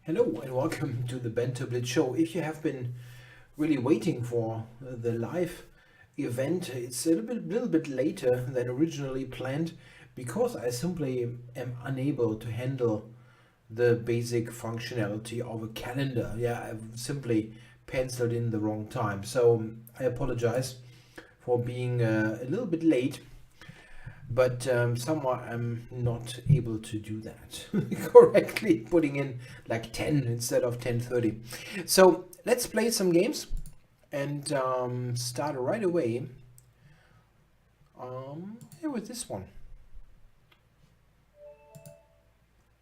Hello and welcome to the Banter Blitz show. If you have been really waiting for the live event, it's a little bit later than originally planned because I simply am unable to handle the basic functionality of a calendar. Yeah, I've simply penciled in the wrong time. So I apologize for being a little bit late. But somehow I'm not able to do that correctly, putting in like 10 instead of 10:30. So let's play some games and start right away. Here with this one.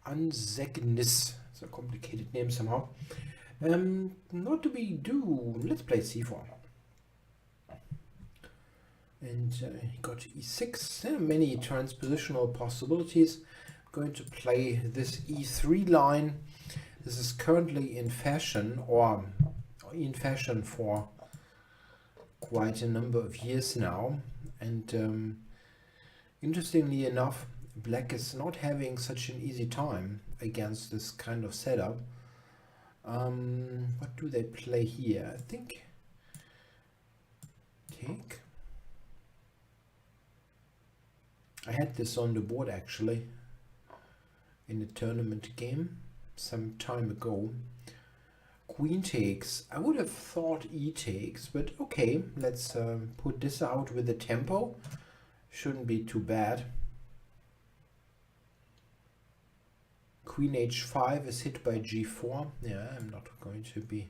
Ansegnis. It's a complicated name somehow. What do we do? Let's play c4. And he got e6. Many transpositional possibilities. I'm going to play this e3 line. This is currently in fashion, or in fashion for quite a number of years now. And interestingly enough, black is not having such an easy time against this kind of setup. What do they play here? I think take. I had this on the board actually in a tournament game some time ago. Queen takes. I would have thought e takes, but okay, let's put this out with the tempo. Shouldn't be too bad. Queen h5 is hit by g4. Yeah, I'm not going to be...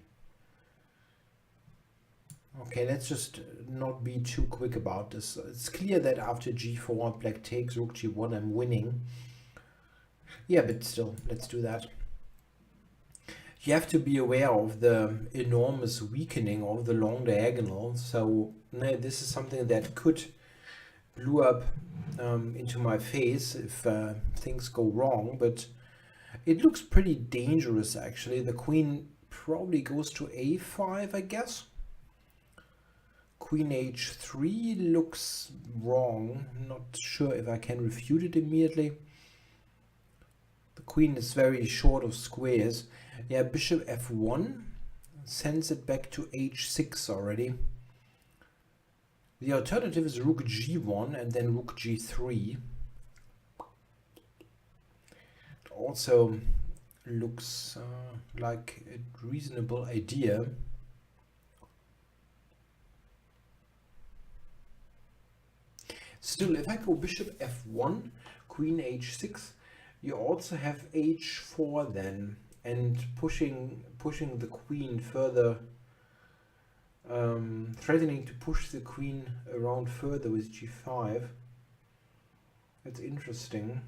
Okay, let's just not be too quick about this. It's clear that after g4, black takes, rook g1, I'm winning. Yeah, but still, let's do that. You have to be aware of the enormous weakening of the long diagonal. So this is something that could blow up into my face if things go wrong. But it looks pretty dangerous, actually. The queen probably goes to a5, I guess. Queen h3 looks wrong. Not sure if I can refute it immediately. The queen is very short of squares. Yeah, bishop f1 sends it back to h6 already. The alternative is rook g1 and then rook g3. It also looks like a reasonable idea. Still, if I go bishop f1, queen h6, you also have h4 then, and pushing the queen further, threatening to push the queen around further with g5. That's interesting.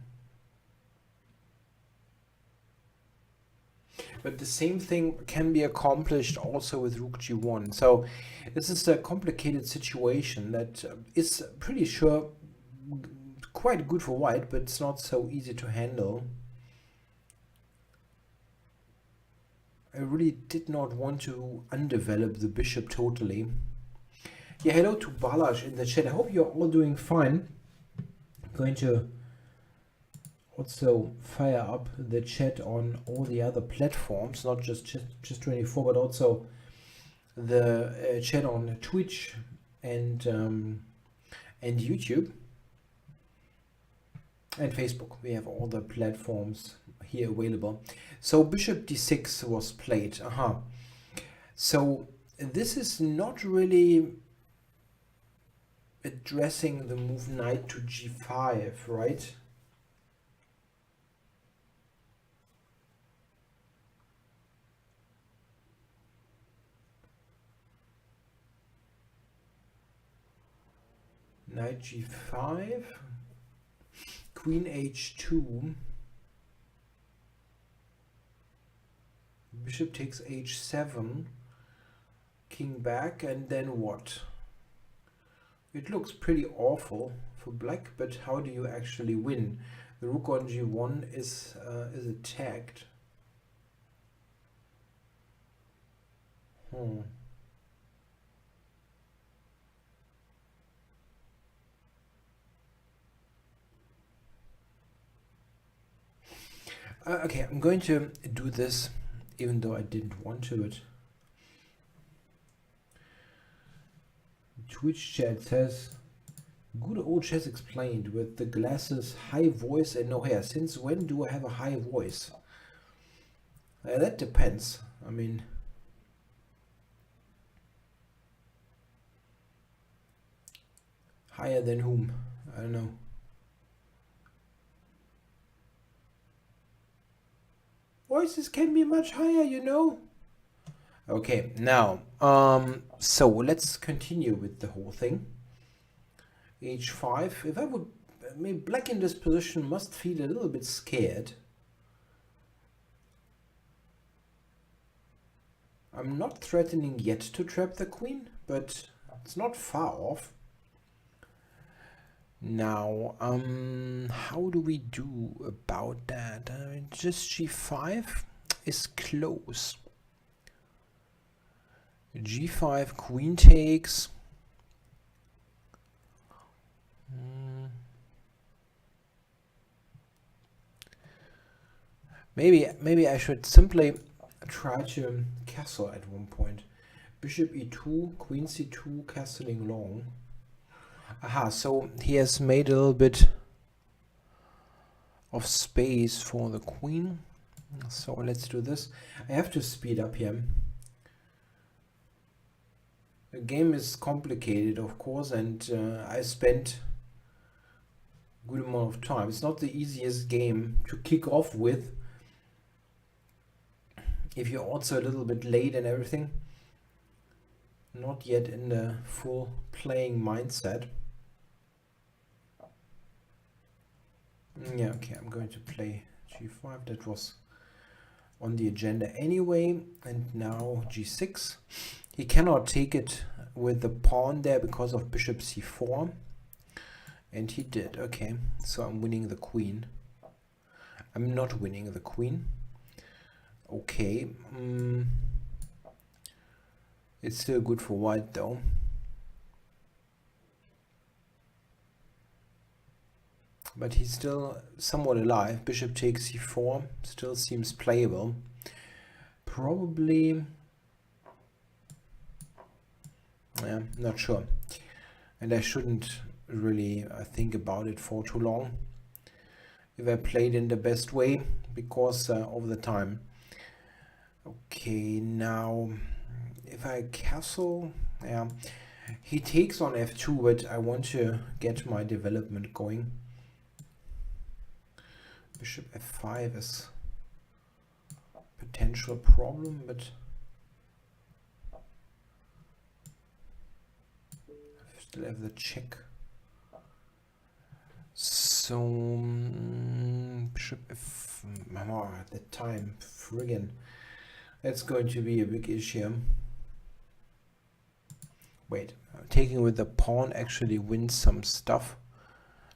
But the same thing can be accomplished also with rook g1. So this is a complicated situation that is pretty sure quite good for white, but it's not so easy to handle. I really did not want to undevelop the bishop totally. Yeah, hello to Balash in the chat. I hope you're all doing fine. I'm going to also fire up the chat on all the other platforms, not just Chess24, but also the chat on Twitch and YouTube and Facebook. We have all the platforms here available. So bishop d6 was played. So this is not really addressing the move knight to g5, right? Knight g5, queen h2, bishop takes h7, king back, and then what? It looks pretty awful for black, but how do you actually win? The rook on g1 is attacked. Okay, I'm going to do this even though I didn't want to. But Twitch chat says, good old ChessExplained with the glasses, high voice and no hair. Since when do I have a high voice? That depends. I mean, higher than whom? I don't know. Voices can be much higher, you know. Okay, now, so let's continue with the whole thing. H5. If I would, I mean, black in this position must feel a little bit scared. I'm not threatening yet to trap the queen, but it's not far off. Now, how do we do about that? Just G5 is close. G5, queen takes. Maybe I should simply try to castle at one point. Bishop E2, queen C2, castling long. Aha, so he has made a little bit of space for the queen. So let's do this. I have to speed up here. The game is complicated, of course, and I spent a good amount of time. It's not the easiest game to kick off with if you're also a little bit late and everything. Not yet in the full playing mindset. Yeah, okay, I'm going to play G5. That was on the agenda anyway. And now G6. He cannot take it with the pawn there because of bishop C4. And he did. Okay, so I'm winning the queen. I'm not winning the queen. Okay. It's still good for white though. But he's still somewhat alive. Bishop takes C4. Still seems playable. Probably... yeah, not sure. And I shouldn't really think about it for too long. If I played in the best way, because of the time. Okay, now if I castle, yeah, he takes on F2, but I want to get my development going. Bishop F5 is a potential problem, but I still have the check. So Bishop F, at that time, friggin', that's going to be a big issue. Wait, taking with the pawn actually wins some stuff.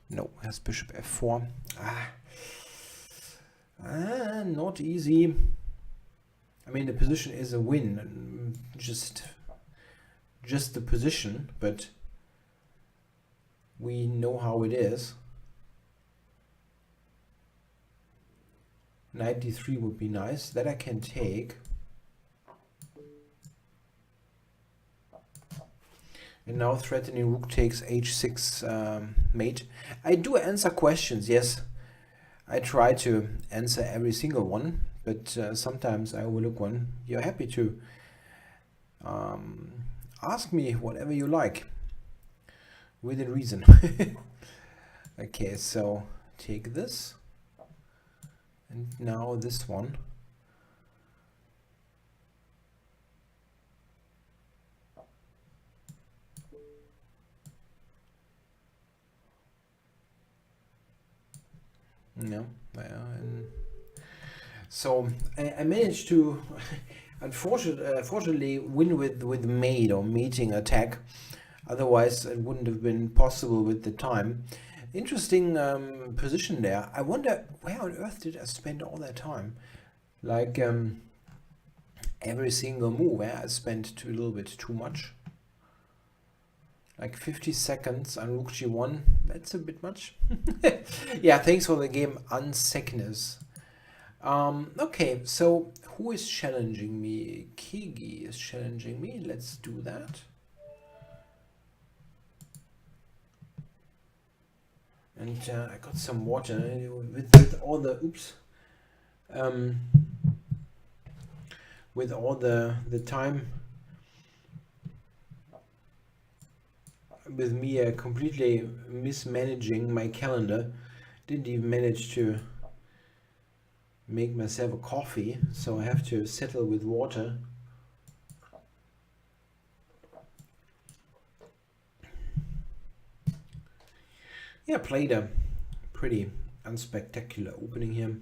No, has Bishop F4. Not easy. I mean, the position is a win, just the position, but we know how it is. Knight D3 would be nice. That I can take. And now threatening rook takes H6 mate. I do answer questions, yes. I try to answer every single one, but sometimes I overlook one. You're happy to ask me whatever you like, within reason. Okay, so take this, and now this one. No, so I managed to unfortunately win with mate or mating attack. Otherwise it wouldn't have been possible with the time. Interesting position there. I wonder where on earth did I spend all that time? Like every single move, I spent a little bit too much. Like 50 seconds on rook g1, that's a bit much. Yeah, thanks for the game, Unsickness. Okay, so who is challenging me? Kigi is challenging me. Let's do that. And I got some water with all the with all the time with me completely mismanaging my calendar. Didn't even manage to make myself a coffee, so I have to settle with water. Yeah, played a pretty unspectacular opening here.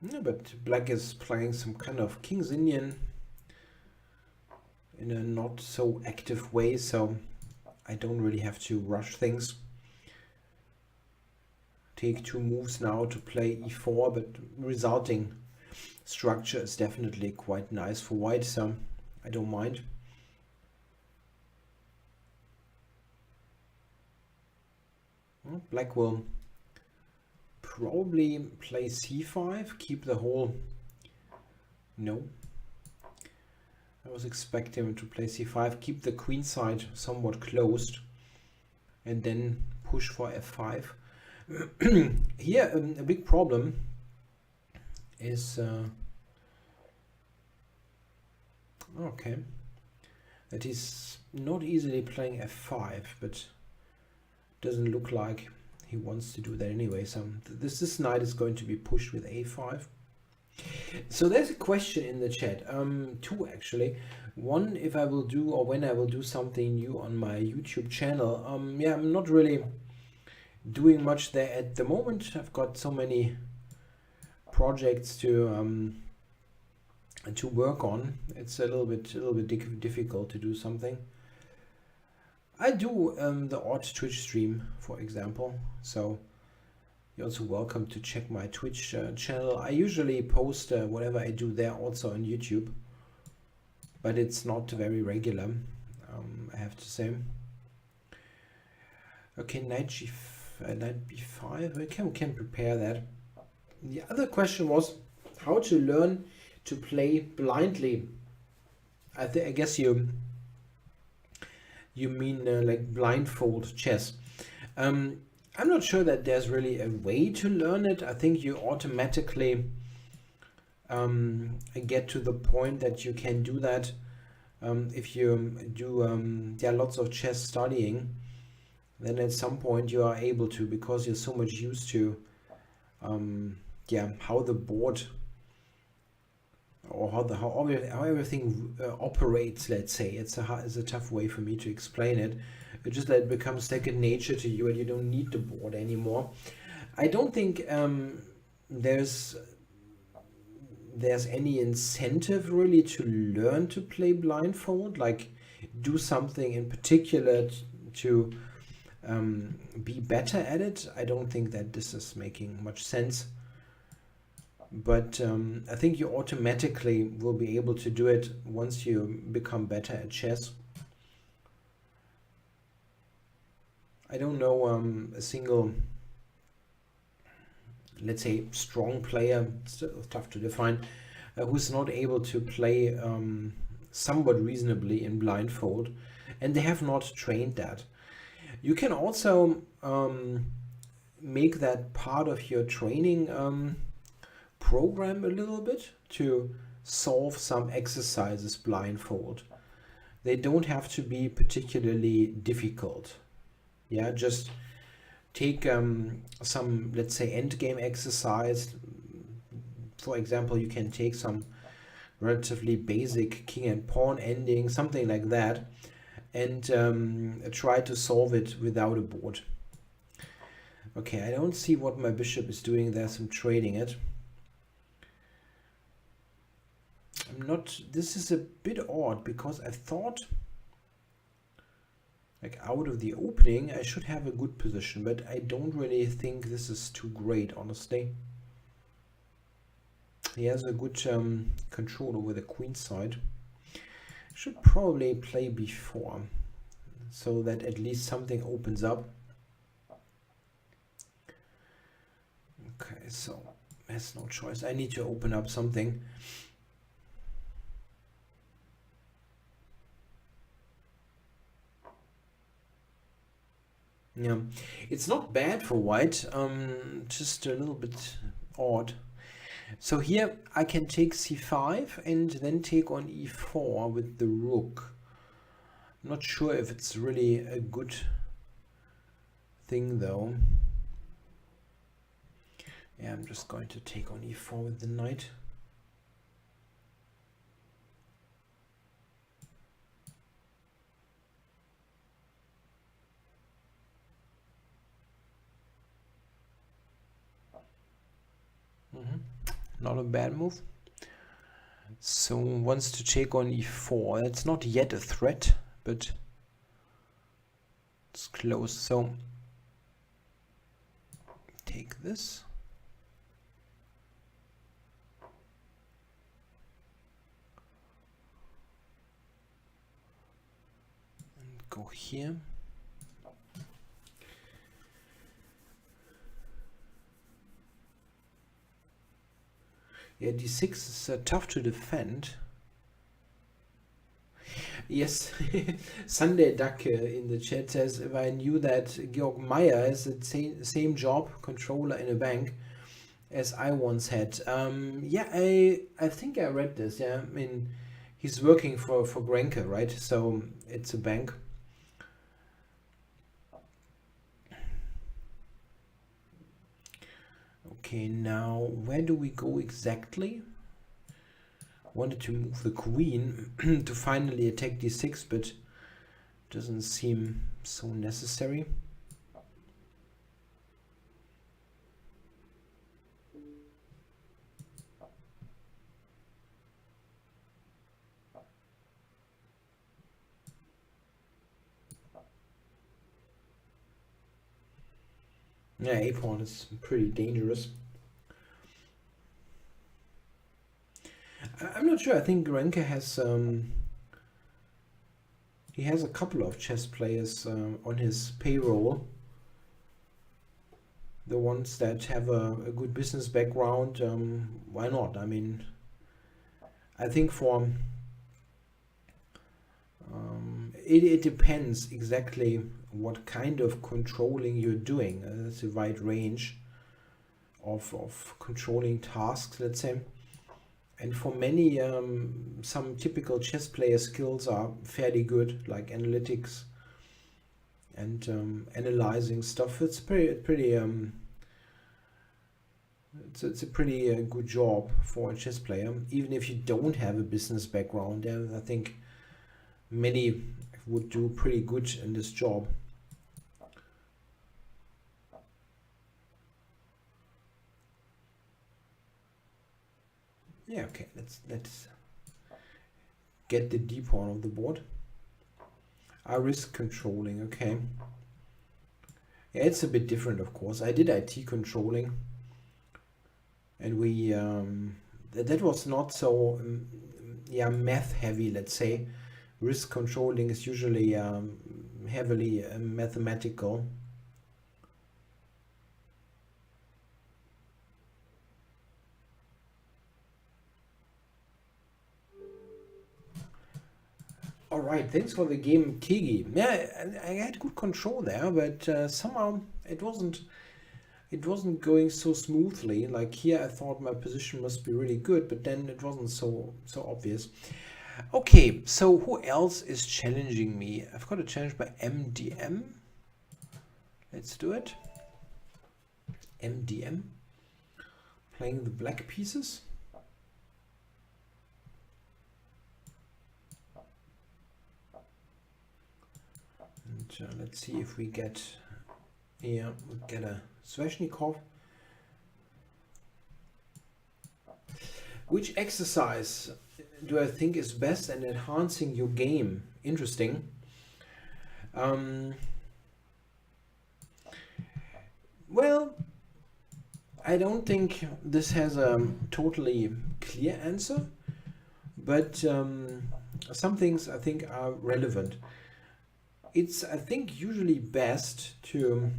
Yeah, but black is playing some kind of King's Indian in a not so active way, so I don't really have to rush things. Take 2 moves now to play e4, but resulting structure is definitely quite nice for white, so I don't mind. Well, black will probably play c5, keep the whole... No. I was expecting him to play c5, keep the queen side somewhat closed, and then push for f5. Here, a big problem is... okay. That he's not easily playing f5, but doesn't look like he wants to do that anyway. So this knight is going to be pushed with a5. So there's a question in the chat, 2 actually. One, if I will do or when I will do something new on my YouTube channel. Yeah, I'm not really doing much there at the moment. I've got so many projects to work on. It's a little bit difficult to do something. I do the odd Twitch stream, for example, so you're also welcome to check my Twitch channel. I usually post whatever I do there also on YouTube, but it's not very regular, I have to say. Okay, knight b5, we can prepare that. The other question was how to learn to play blindly. I guess you mean like blindfold chess. I'm not sure that there's really a way to learn it. I think you automatically get to the point that you can do that if you do lots of chess studying. Then at some point you are able to, because you're so much used to how the board or how everything operates, let's say. It's a tough way for me to explain it. It just like becomes second nature to you and you don't need the board anymore. I don't think there's any incentive really to learn to play blindfold, like do something in particular to be better at it. I don't think that this is making much sense. But I think you automatically will be able to do it once you become better at chess. I don't know a single, let's say, strong player, still tough to define, who's not able to play somewhat reasonably in blindfold, and they have not trained that. You can also make that part of your training program a little bit to solve some exercises blindfold. They don't have to be particularly difficult. Yeah, just take some, let's say, endgame exercise. For example, you can take some relatively basic king and pawn ending, something like that, and try to solve it without a board. Okay, I don't see what my bishop is doing there, so I'm trading it. This is a bit odd, because I thought, like, out of the opening I should have a good position, but I don't really think this is too great, honestly. He has a good control over the queen side. Should probably play before, so that at least something opens up. Okay, so there's no choice. I need to open up something. Yeah, it's not bad for white, just a little bit odd. So here I can take c5 and then take on e4 with the rook. I'm not sure if it's really a good thing though. Yeah, I'm just going to take on e4 with the knight. Not a bad move. So wants to take on e4. It's not yet a threat, but it's close. So take this. And go here. Yeah, d6 is tough to defend. Yes, Sunday Duck in the chat says, if I knew that Georg Meyer has the same job, controller in a bank, as I once had. Yeah, I think I read this. Yeah, I mean, he's working for Grenke, right? So it's a bank. Okay, now where do we go exactly? Wanted to move the queen to finally attack d6, but doesn't seem so necessary. Yeah, a-pawn is pretty dangerous. I'm not sure. I think Grenke has he has a couple of chess players on his payroll. The ones that have a good business background, why not? I mean, I think for it depends exactly what kind of controlling you're doing. That's a wide range of controlling tasks, let's say. And for many, some typical chess player skills are fairly good, like analytics and analyzing stuff. It's pretty it's a pretty good job for a chess player, even if you don't have a business background. I think many would do pretty good in this job. Yeah, okay, let's get the d pawn of the board. I risk controlling, okay. Yeah, it's a bit different, of course. I did IT controlling, and we that was not so yeah, math heavy, let's say. Risk controlling is usually heavily mathematical. All right, thanks for the game, Kigi. Yeah, I had good control there, but somehow it wasn't going so smoothly. Like here, I thought my position must be really good, but then it wasn't so obvious. Okay, so who else is challenging me? I've got a challenge by MDM. Let's do it. MDM, playing the black pieces. And let's see if we get, yeah, we get a Sveshnikov. Which exercise do I think is best in enhancing your game? Interesting. Well, I don't think this has a totally clear answer, but some things I think are relevant. It's, I think, usually best to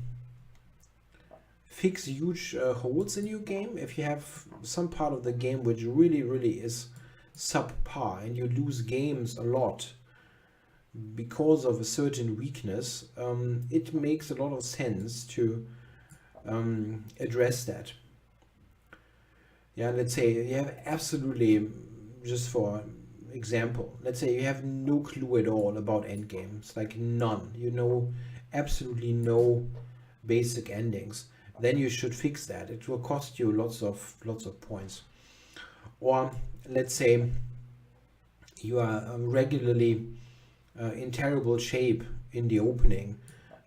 fix huge holes in your game. If you have some part of the game which really is subpar and you lose games a lot because of a certain weakness, it makes a lot of sense to address that. Yeah, let's say you have absolutely, just for example, let's say you have no clue at all about endgames, like none. You know absolutely no basic endings. Then you should fix that. It will cost you lots of points. Or let's say you are regularly in terrible shape in the opening,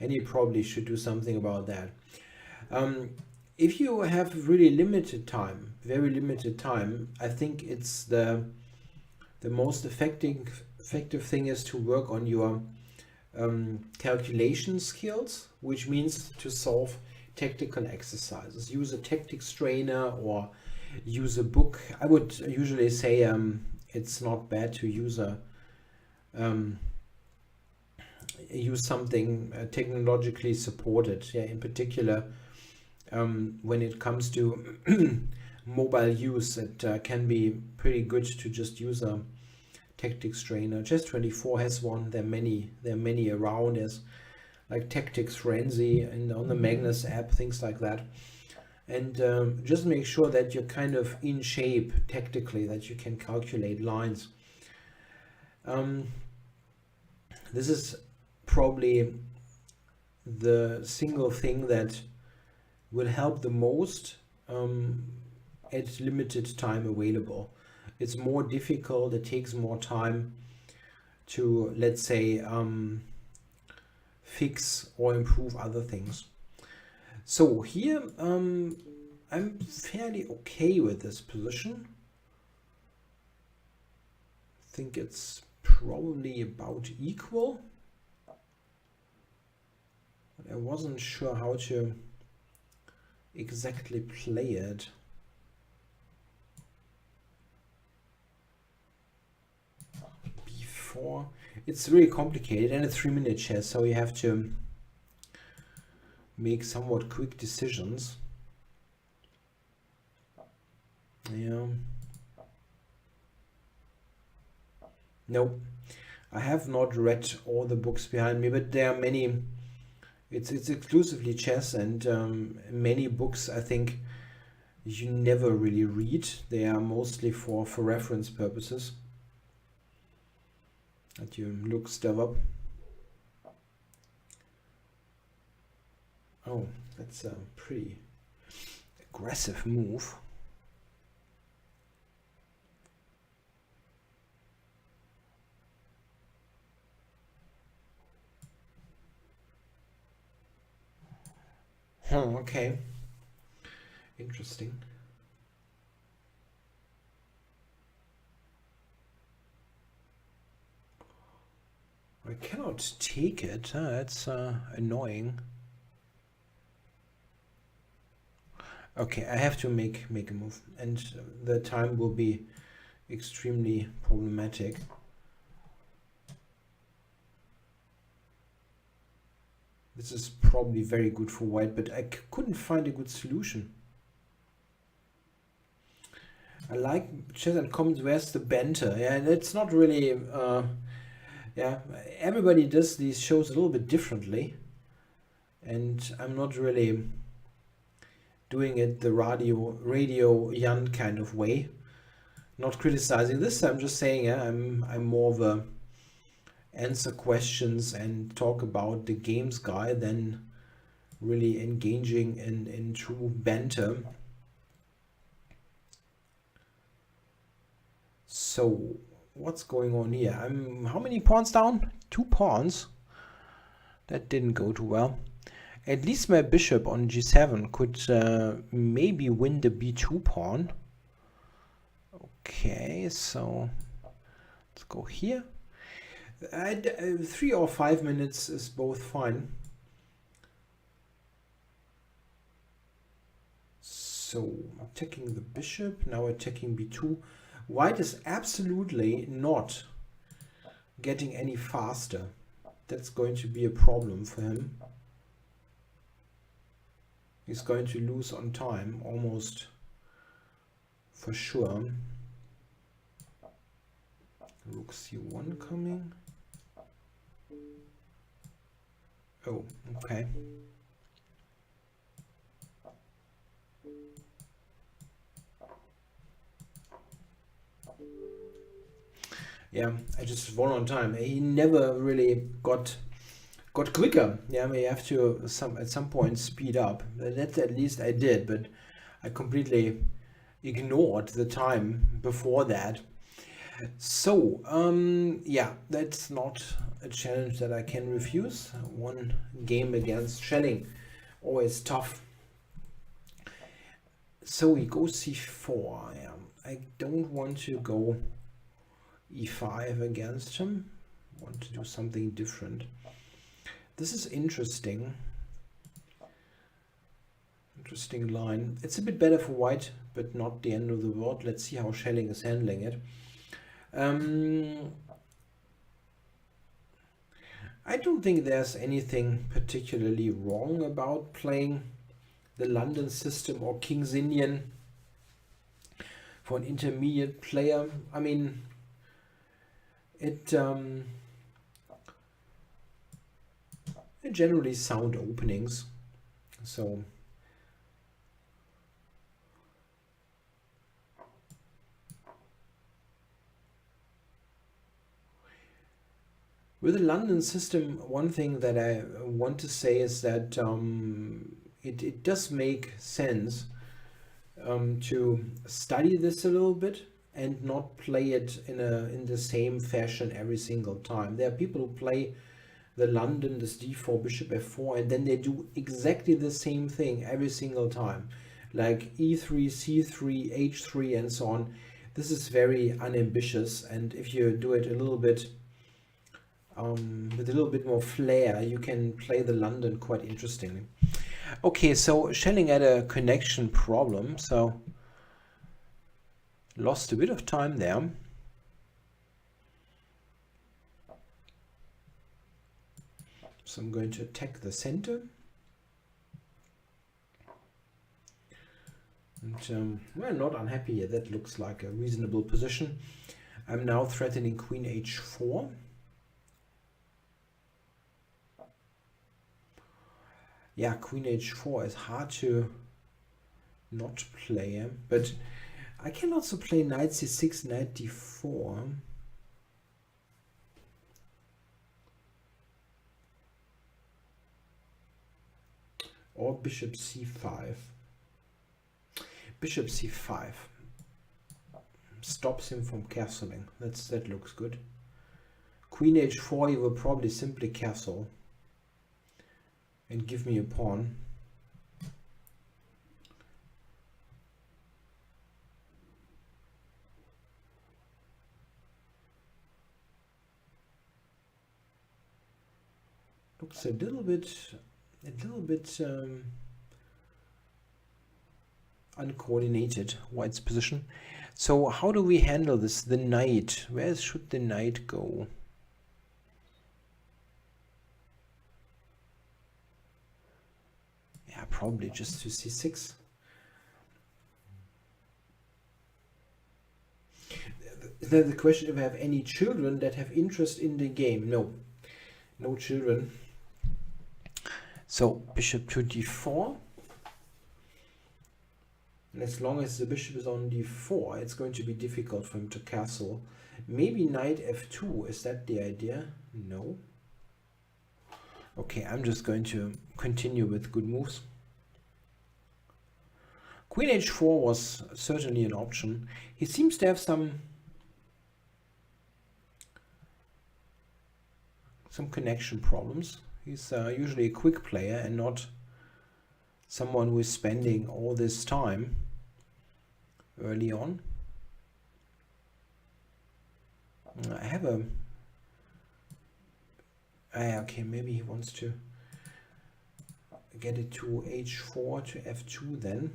and you probably should do something about that. If you have really limited time, very limited time, I think it's the most effective thing is to work on your calculation skills, which means to solve tactical exercises. Use a tactics trainer or use a book. I would usually say it's not bad to use a use something technologically supported. Yeah, in particular, when it comes to mobile use, it can be pretty good to just use a tactics trainer. Chess24 has one. There are many around. There's like Tactics Frenzy and on the Magnus app, things like that. And just make sure that you're kind of in shape tactically, that you can calculate lines. This is probably the single thing that will help the most at limited time available. It's more difficult, it takes more time to, let's say, fix or improve other things. So here I'm fairly okay with this position. I think it's probably about equal, but I wasn't sure how to exactly play it. B4. It's really complicated, and it's 3-minute chess, so you have to make somewhat quick decisions. Yeah. No, I have not read all the books behind me, but there are many. It's exclusively chess, and many books I think you never really read. They are mostly for reference purposes, that you look stuff up. Oh, that's a pretty aggressive move. Oh, okay. Interesting. I cannot take it. That's annoying. Okay, I have to make a move, and the time will be extremely problematic. This is probably very good for white, but I couldn't find a good solution. I like chess and comments. Where's the banter? Yeah, it's not really. Yeah, everybody does these shows a little bit differently, and I'm not really doing it the radio Jan kind of way. Not criticizing this. I'm just saying, yeah, I'm more of a answer questions and talk about the games guy than really engaging in true banter. So what's going on here? I'm how many pawns down? 2 pawns. That didn't go too well. At least my bishop on g7 could maybe win the b2 pawn. Okay, so let's go here. 3 or 5 minutes is both fine. So attacking the bishop, now attacking b2. White is absolutely not getting any faster. That's going to be a problem for him. He's going to lose on time, almost for sure. Rook c1 coming. Oh, okay. Yeah, I just won on time. He never really got quicker. Yeah, we have to at some point speed up. That at least I did, but I completely ignored the time before that. So yeah, that's not a challenge that I can refuse. One game against Schelling, always tough. So he goes c4. Yeah, I don't want to go e5 against him. I want to do something different. This is interesting. Interesting line. It's a bit better for white, but not the end of the world. Let's see how Schelling is handling it. I don't think there's anything particularly wrong about playing the London system or King's Indian for an intermediate player. I mean, it generally sound openings. So with the London system, one thing that I want to say is that it does make sense to study this a little bit and not play it in the same fashion every single time. There are people who play the London, this d4, bishop f4, and then they do exactly the same thing every single time, like e3, c3, h3, and so on. This is very unambitious, and if you do it a little bit with a little bit more flair, you can play the London quite interestingly. Okay, so Schelling had a connection problem, so lost a bit of time there. So I'm going to attack the center. And well, not unhappy here. That looks like a reasonable position. I'm now threatening queen h4. Yeah, queen h4 is hard to not play, but I can also play knight c6, knight d4. Or bishop c5. Bishop c5 stops him from castling. That looks good. Queen h4, he will probably simply castle and give me a pawn. Looks a little bit uncoordinated, white's position. So how do we handle this? The knight. Where should the knight go? Yeah, probably just to c6. Then the question, if I have any children that have interest in the game. No children. So bishop to d4. And as long as the bishop is on d4, it's going to be difficult for him to castle. Maybe knight f2. Is that the idea? No. Okay, I'm just going to continue with good moves. Queen h4 was certainly an option. He seems to have some connection problems. He's usually a quick player and not someone who is spending all this time early on. I have a... okay, maybe he wants to get it to h4 to f2 then.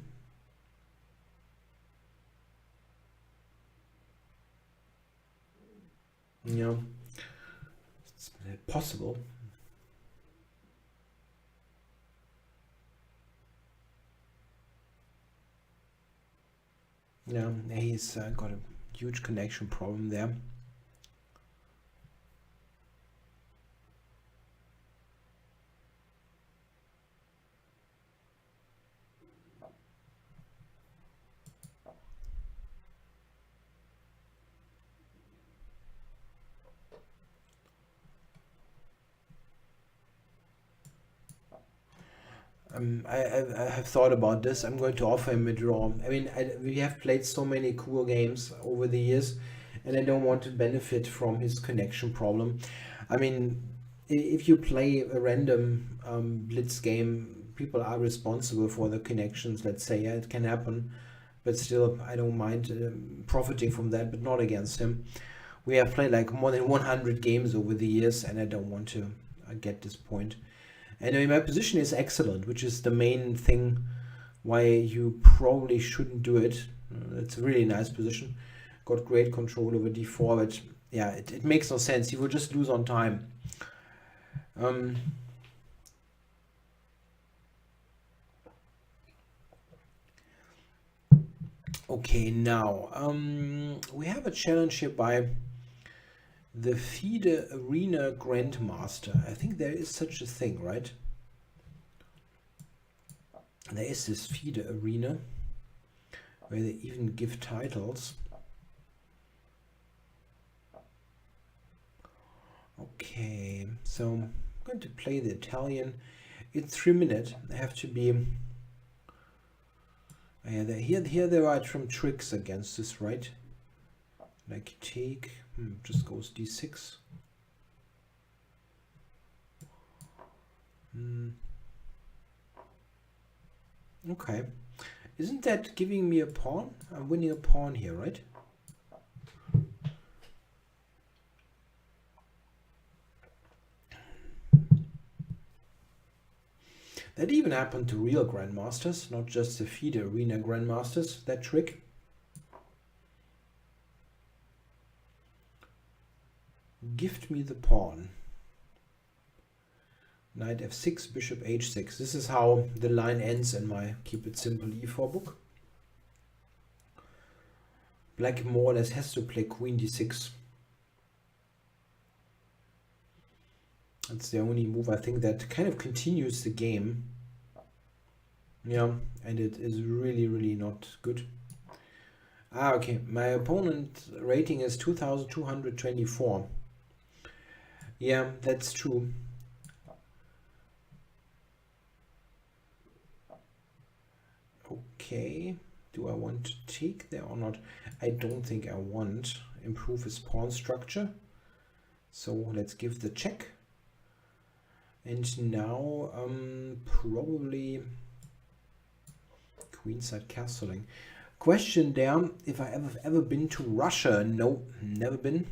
Yeah. possible. Yeah, he's got a huge connection problem there. I have thought about this. I'm going to offer him a draw. I mean, we have played so many cool games over the years, and I don't want to benefit from his connection problem. I mean, if you play a random blitz game, people are responsible for the connections, let's say. Yeah, it can happen, but still, I don't mind profiting from that, but not against him. We have played like more than 100 games over the years, and I don't want to get this point. And I mean, my position is excellent, which is the main thing why you probably shouldn't do it. It's a really nice position. Got great control over d4, but yeah, it makes no sense. You will just lose on time. Okay, now we have a challenge here by the FIDE Arena Grandmaster. I think there is such a thing, right? There is this FIDE Arena where they even give titles. Okay, so I'm going to play the Italian. It's 3 minutes. I have to be... here there are some tricks against this, right? Like take... just goes d6. Okay. Isn't that giving me a pawn? I'm winning a pawn here, right? That even happened to real grandmasters, not just the FIDE Arena grandmasters, that trick. Gift me the pawn. Knight f6, bishop h6. This is how the line ends in my Keep It Simple e4 book. Black more or less has to play queen d6. That's the only move I think that kind of continues the game. Yeah, and it is really, really not good. Ah, okay. My opponent rating is 2224. Yeah, that's true. Okay, do I want to take there or not? I don't think I want. Improve his pawn structure. So let's give the check. And now probably queenside castling. Question there, if I ever been to Russia? No, never been.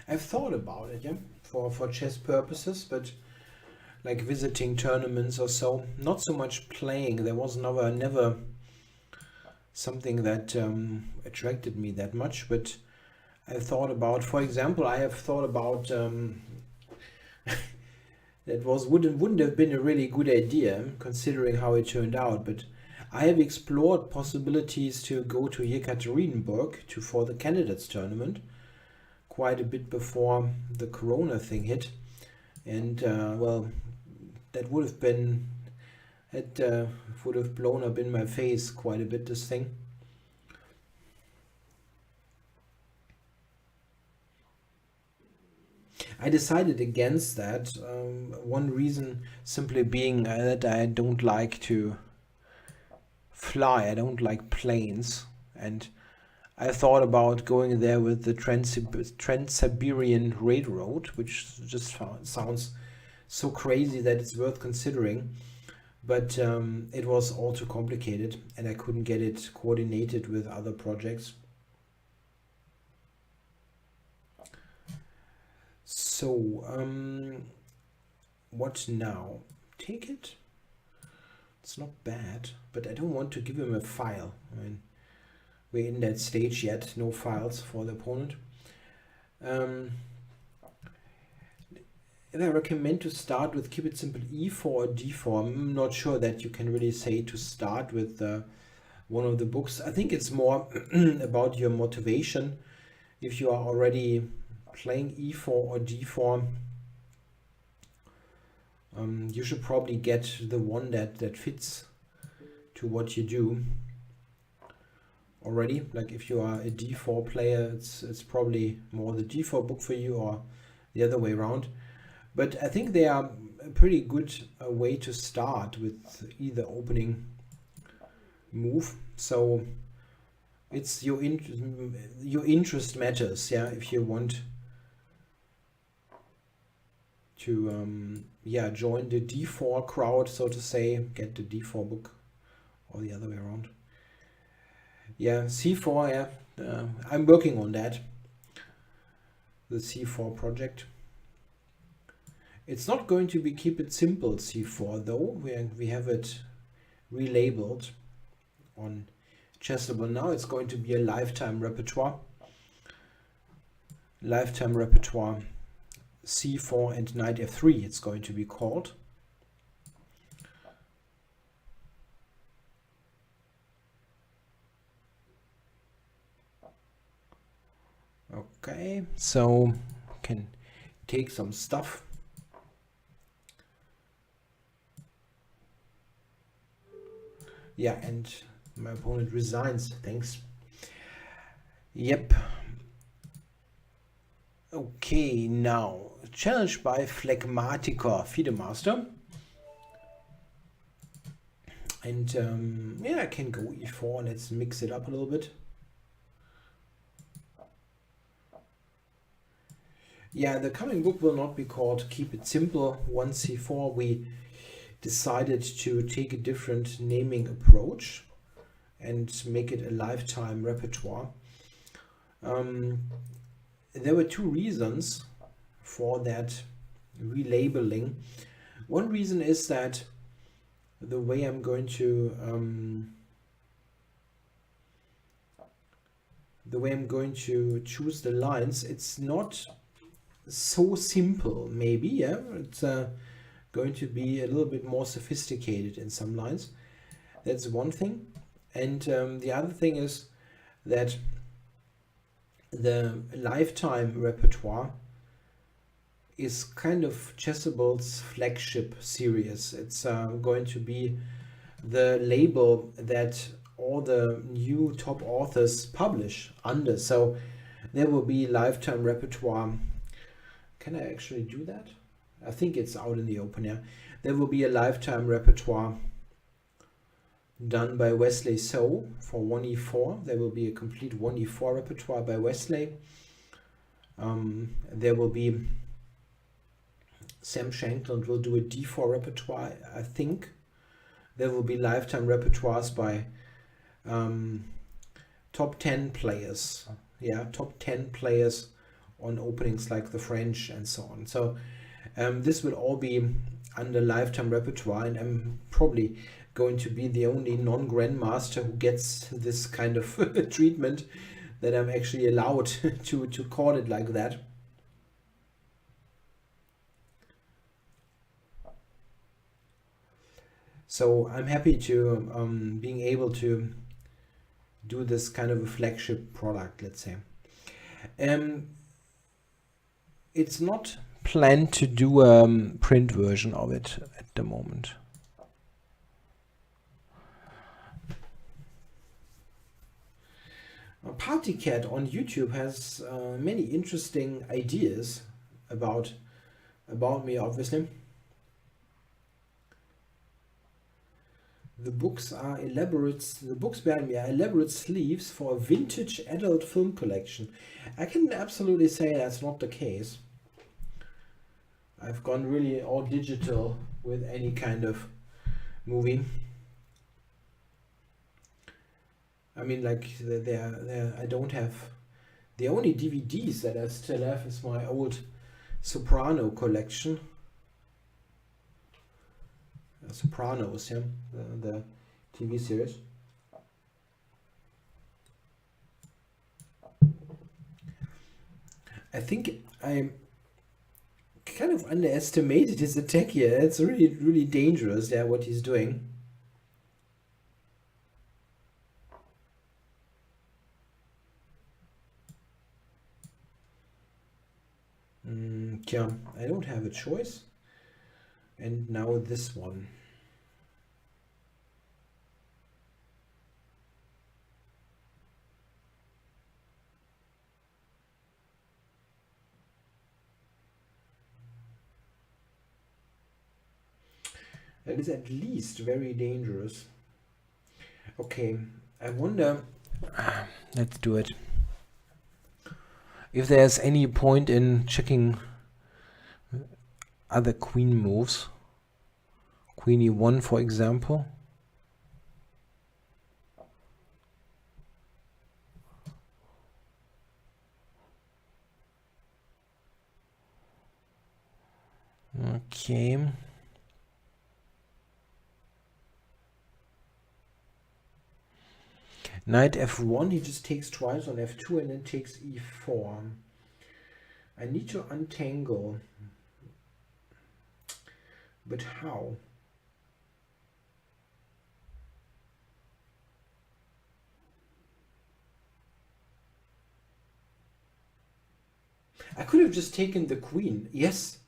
I've thought about it, yeah, for chess purposes, but like visiting tournaments or so, not so much playing. There was never something that attracted me that much, but I thought about, for example, I have thought about that wouldn't have been a really good idea considering how it turned out, but I have explored possibilities to go to Yekaterinburg for the candidates tournament quite a bit before the Corona thing hit, and well, that would have been, it would have blown up in my face quite a bit, this thing. I decided against that. One reason simply being that I don't like to fly. I don't like planes, and I thought about going there with the Trans-Siberian Railroad, which just sounds so crazy that it's worth considering. But it was all too complicated, and I couldn't get it coordinated with other projects. So, what now? Take it? It's not bad, but I don't want to give him a file. I mean, we're in that stage yet, no files for the opponent. If I recommend to start with keep it simple e4 or d4, I'm not sure that you can really say to start with one of the books. I think it's more about your motivation. If you are already playing e4 or d4, you should probably get the one that fits to what you do already. Like if you are a d4 player, it's probably more the d4 book for you, or the other way around. But I think they are a pretty good way to start with either opening move. So it's your interest matters. Yeah, if you want to join the d4 crowd, so to say, get the d4 book, or the other way around. Yeah, c4. Yeah, I'm working on that. The c4 project. It's not going to be keep it simple c4 though. We have it relabeled on Chessable now. It's going to be a lifetime repertoire. Lifetime repertoire c4 and knight f3 it's going to be called. Okay, so can take some stuff. Yeah, and my opponent resigns. Thanks. Yep. Okay, now challenged by Phlegmatica, FIDE Master. And yeah, I can go e4. Let's mix it up a little bit. Yeah, the coming book will not be called Keep It Simple 1c4. We decided to take a different naming approach and make it a lifetime repertoire. There were two reasons for that relabeling. One reason is that the way I'm going to choose the lines, it's not so simple. Maybe, yeah, it's going to be a little bit more sophisticated in some lines. That's one thing. And the other thing is that the lifetime repertoire is kind of Chessable's flagship series. It's going to be the label that all the new top authors publish under. So there will be lifetime repertoire. Can I actually do that? I think it's out in the open. Yeah, there will be a lifetime repertoire done by Wesley So for 1e4. There will be a complete 1e4 repertoire by Wesley. There will be Sam Shankland will do a d4 repertoire, I think. There will be lifetime repertoires by top 10 players. Yeah, top 10 players on openings like the French and so on. So this will all be under lifetime repertoire, and I'm probably going to be the only non-grandmaster who gets this kind of treatment, that I'm actually allowed to call it like that. So I'm happy to being able to do this kind of a flagship product, let's say. It's not planned to do a print version of it at the moment. Party Cat on YouTube has many interesting ideas about me, obviously. The books are elaborate. The books behind me are elaborate sleeves for a vintage adult film collection. I can absolutely say that's not the case. I've gone really all digital with any kind of movie. I mean, like I don't have. The only DVDs that I still have is my old Soprano collection. Sopranos, yeah, the TV series. I think I kind of underestimated his attack here. It's really, really dangerous, yeah, what he's doing. Yeah, I don't have a choice. And now this one. That is at least very dangerous. Okay, I wonder... let's do it. If there's any point in checking other queen moves. Queen e1, for example. Okay. Knight f1, he just takes twice on f2 and then takes e4. I need to untangle. But how? I could have just taken the queen. Yes.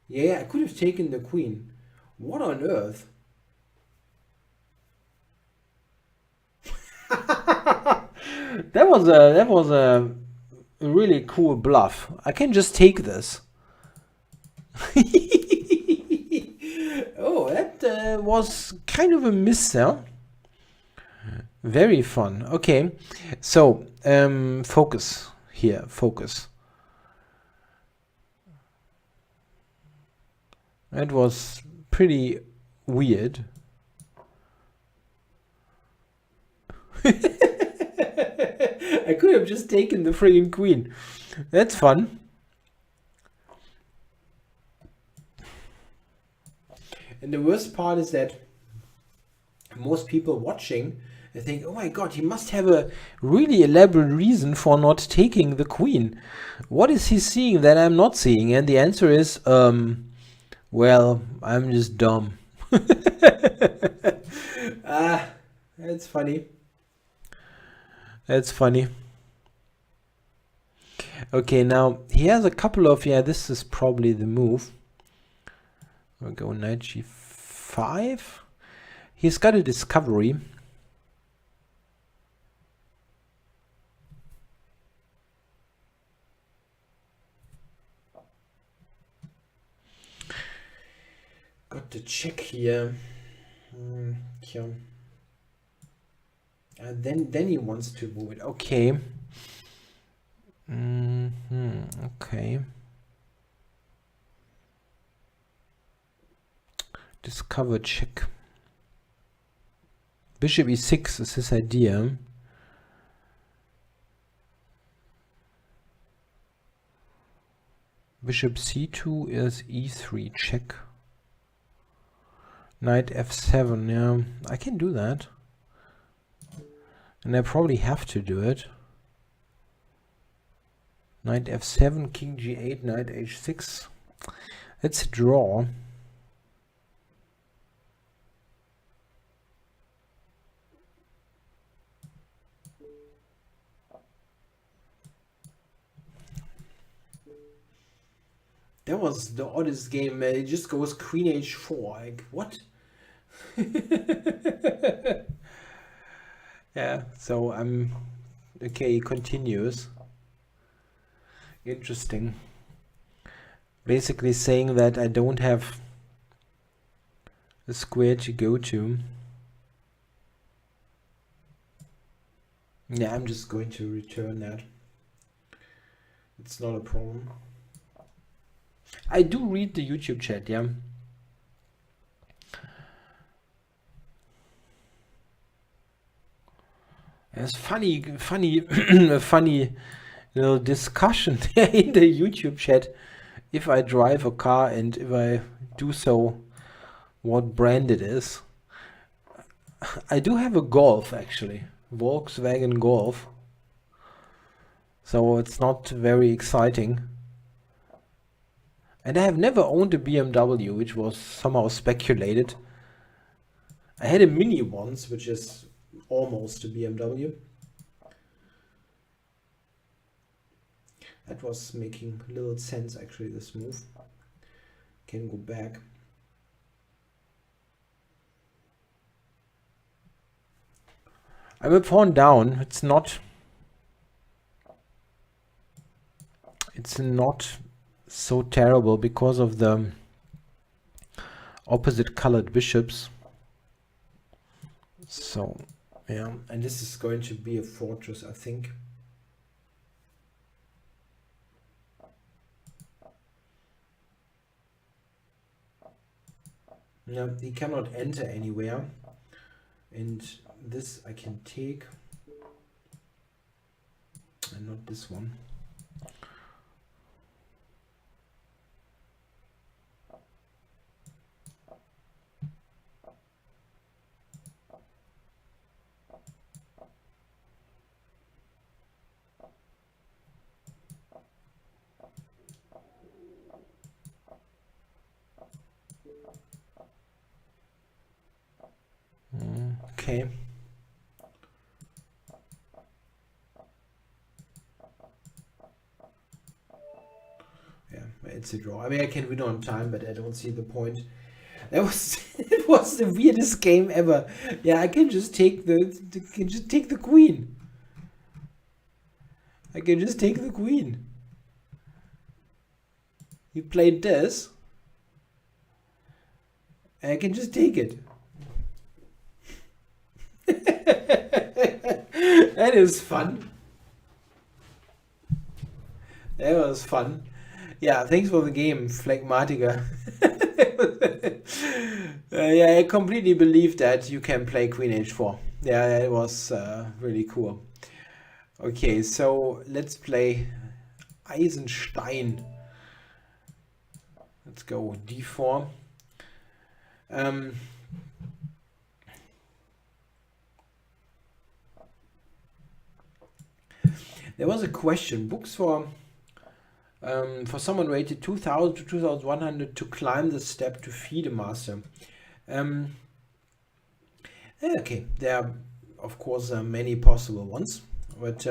Yeah, I could have taken the queen. What on earth? That was a really cool bluff. I can just take this. Oh, that was kind of a miss there. Very fun. Okay, so focus here. Focus. That was pretty weird. I could have just taken the friggin' queen. That's fun. And the worst part is that most people watching, they think, oh my god, he must have a really elaborate reason for not taking the queen. What is he seeing that I'm not seeing? And the answer is, well, I'm just dumb. That's funny. That's funny. Okay, now he has a couple of, yeah, this is probably the move. We'll go knight g5. He's got a discovery. Got to check here. Yeah. And then he wants to move it. Okay. Okay. Discover check. Bishop e6 is his idea. Bishop c2 is e3 check. Knight f7, yeah, I can do that. And I probably have to do it. Knight f7, king g8, knight h6. It's a draw. That was the oddest game. It just goes queen h4. Like, what? Yeah, so okay, he continues. Interesting. Basically saying that I don't have a square to go to. Yeah, I'm just going to return that. It's not a problem. I do read the YouTube chat, yeah. It's funny little discussion in the YouTube chat. If I drive a car and if I do so, what brand it is. I do have a Golf actually, Volkswagen Golf. So it's not very exciting. And I have never owned a BMW, which was somehow speculated. I had a Mini once, which is almost a BMW. That was making little sense actually, this move. Can go back. I'm a pawn down. It's not so terrible because of the opposite colored bishops. So yeah, and this is going to be a fortress, I think. Yeah, he cannot enter anywhere, and this I can take, and not this one. Okay. Yeah, it's a draw. I mean, I can win on time, but I don't see the point. That was it was the weirdest game ever. Yeah, I can just take the queen. I can just take the queen. He played this. And I can just take it. That is fun. That was fun. Yeah, thanks for the game, Phlegmatica. Yeah, I completely believe that you can play Queen H4. Yeah, it was really cool. Okay, so let's play Eisenstein. Let's go D4. There was a question, books for someone rated 2000 to 2100 to climb the step to FIDE master. Okay, there are of course many possible ones, but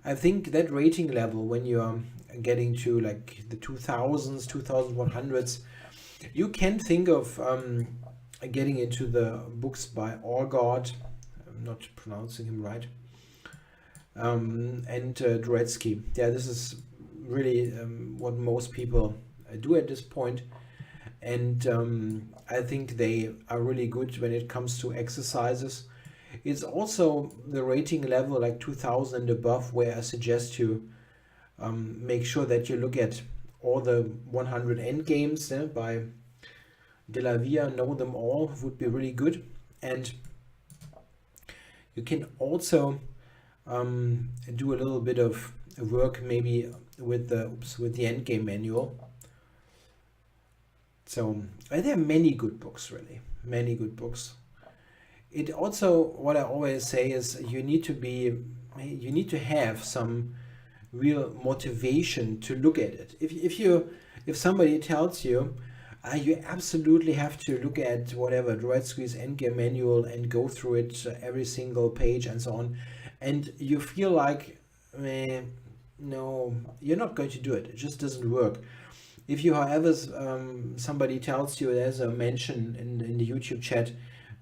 I think that rating level, when you are getting to like the 2000s, 2100s, you can think of getting into the books by Orgard. I'm not pronouncing him right. And Dvoretsky. Yeah, this is really what most people do at this point. And I think they are really good when it comes to exercises. It's also the rating level like 2000 and above where I suggest you make sure that you look at all the 100 endgames by De La Via, know them all, would be really good. And you can also do a little bit of work maybe with the endgame manual. So there are many good books, really, many good books. It also, what I always say is you need to have some real motivation to look at it. If somebody tells you you absolutely have to look at whatever Dvoretsky's endgame manual and go through it every single page and so on, and you feel like no, you're not going to do it. It just doesn't work. If you, however, somebody tells you, there's a mention in the YouTube chat,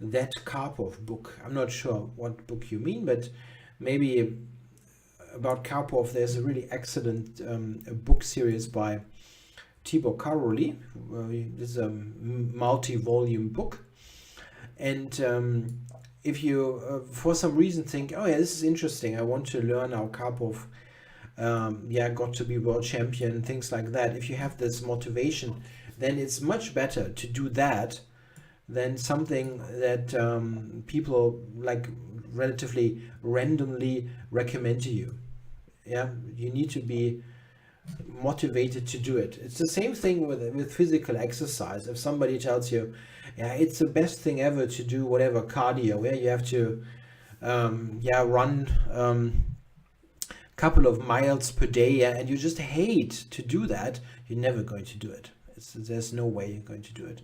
that Karpov book, I'm not sure what book you mean, but maybe about Karpov, there's a really excellent book series by Tibor Karolyi. This is a multi-volume book. And if you, for some reason, think, oh yeah, this is interesting, I want to learn how Karpov got to be world champion, things like that. If you have this motivation, then it's much better to do that than something that people like relatively randomly recommend to you. Yeah, you need to be motivated to do it. It's the same thing with physical exercise. If somebody tells you, yeah, it's the best thing ever to do whatever cardio, yeah, you have to run couple of miles per day, yeah, and you just hate to do that, you're never going to do it. There's no way you're going to do it.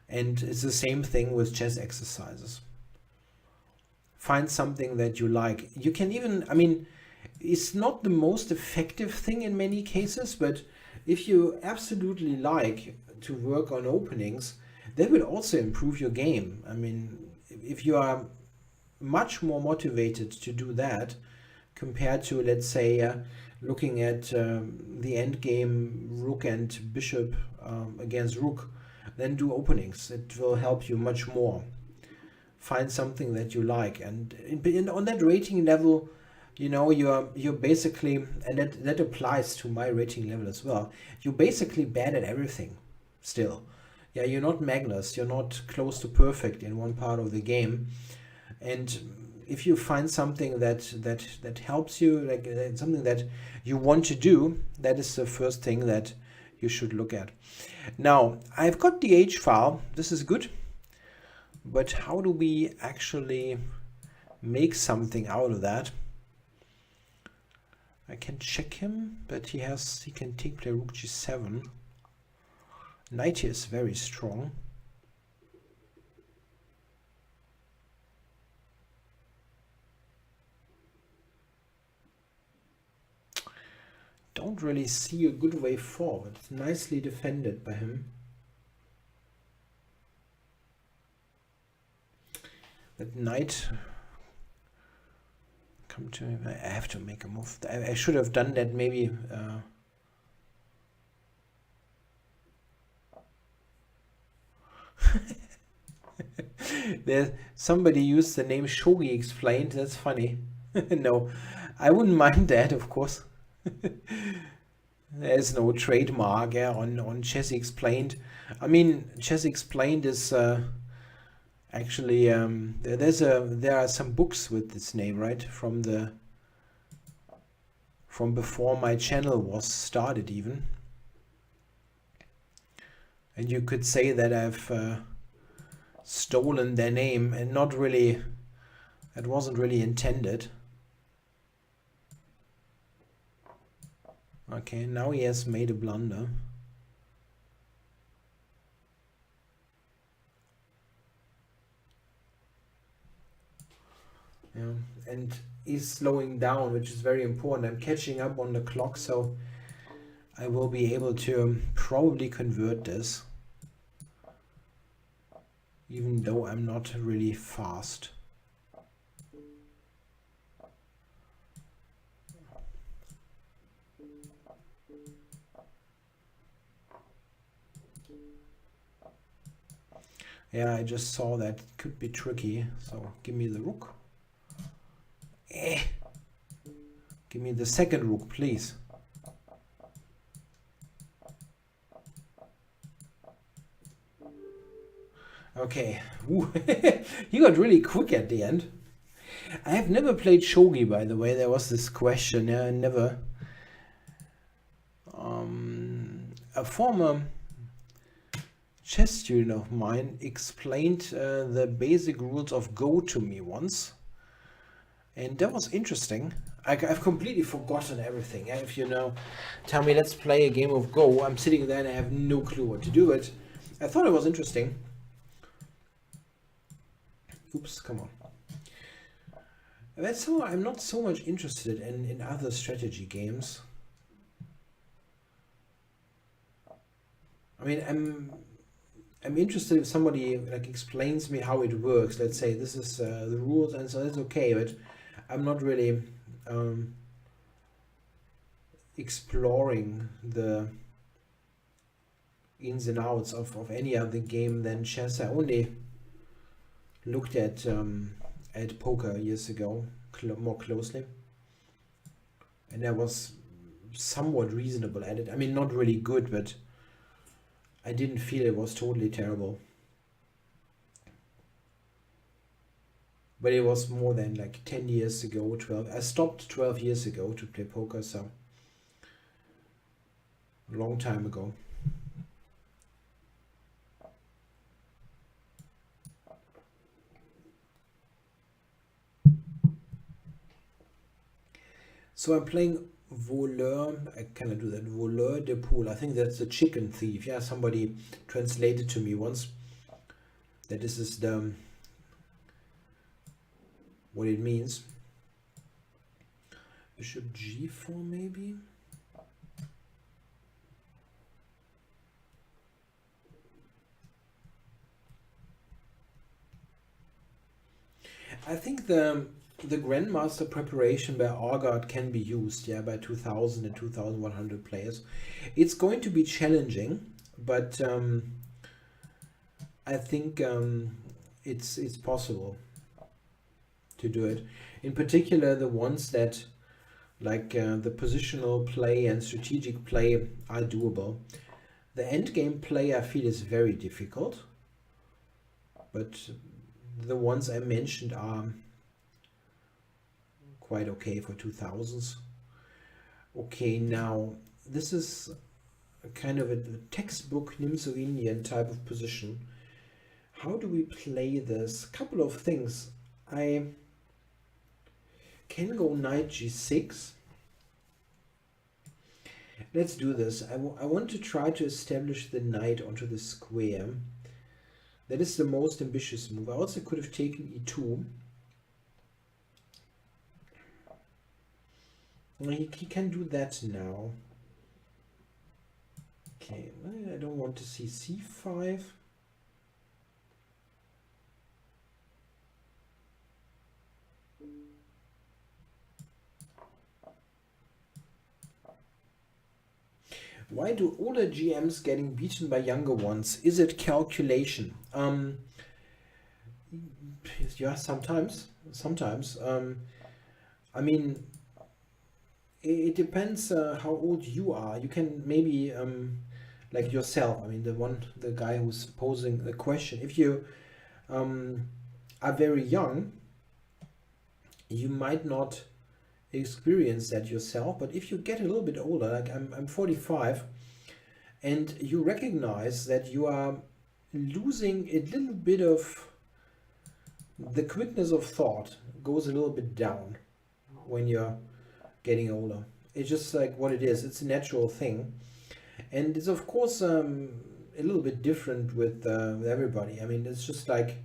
And it's the same thing with chess exercises. Find something that you like. You can even, I mean, it's not the most effective thing in many cases, but if you absolutely like to work on openings, that will also improve your game. I mean, if you are much more motivated to do that compared to, let's say, looking at the end game rook and bishop against rook, then do openings. It will help you much more. Find something that you like, and on that rating level, you know, you're basically, and that applies to my rating level as well, you're basically bad at everything still. Yeah, you're not Magnus, you're not close to perfect in one part of the game. And if you find something that helps you, like something that you want to do, that is the first thing that you should look at. Now, I've got the H file. This is good. But how do we actually make something out of that? I can check him, but he can take play rook g7. Knight here is very strong. Don't really see a good way forward. It's nicely defended by him. That knight come to him. I have to make a move. I should have done that maybe. There, somebody used the name ChessExplained. That's funny. No, I wouldn't mind that, of course. There's no trademark, yeah, on ChessExplained. I mean, ChessExplained is actually there are some books with this name, right, from before my channel was started even. And you could say that I've stolen their name, and not really, it wasn't really intended. Okay, now he has made a blunder. Yeah, and he's slowing down, which is very important. I'm catching up on the clock, so I will be able to probably convert this, even though I'm not really fast. Yeah, I just saw that it could be tricky, so give me the rook. Give me the second rook, please. Okay, he got really quick at the end. I have never played shogi, by the way. There was this question. Yeah, I never. A former chess student of mine explained the basic rules of Go to me once, and that was interesting. I've completely forgotten everything. If you know, tell me, let's play a game of Go, I'm sitting there and I have no clue what to do. But I thought it was interesting. Oops, come on. That's why I'm not so much interested in other strategy games. I mean, I'm interested if somebody like explains me how it works. Let's say this is the rules, and so that's okay. But I'm not really exploring the ins and outs of any other game than chess. I only looked at poker years ago more closely, and I was somewhat reasonable at it. I mean, not really good, but I didn't feel it was totally terrible. but it was more than like 10 years ago, 12. I stopped 12 years ago to play poker, so a long time ago. So I'm playing voleur. I cannot do that. Voleur de poule. I think that's a chicken thief. Yeah, somebody translated to me once that this is the what it means. Bishop g4 maybe. I think the Grandmaster preparation by Orgard can be used, yeah, by 2000 and 2100 players. It's going to be challenging, but I think it's possible to do it. In particular, the ones that like the positional play and strategic play are doable. The endgame play I feel is very difficult, but the ones I mentioned are quite okay for 2000s. Okay, now this is a kind of a textbook Nimzo-Indian type of position. How do we play this? Couple of things. I can go knight g6. Let's do this. I want to try to establish the knight onto the square. That is the most ambitious move. I also could have taken e2. He can do that now. Okay, I don't want to see c5. Why do older GMs getting beaten by younger ones? Is it calculation? Yeah, sometimes. I mean, it depends how old you are. You can maybe like yourself. I mean, the guy who's posing the question. If you are very young, you might not experience that yourself, but if you get a little bit older, like I'm 45, and you recognize that you are losing a little bit of the quickness of thought, goes a little bit down when you're getting older. It's just like what it is. It's a natural thing, and it's of course a little bit different with everybody. I mean, it's just like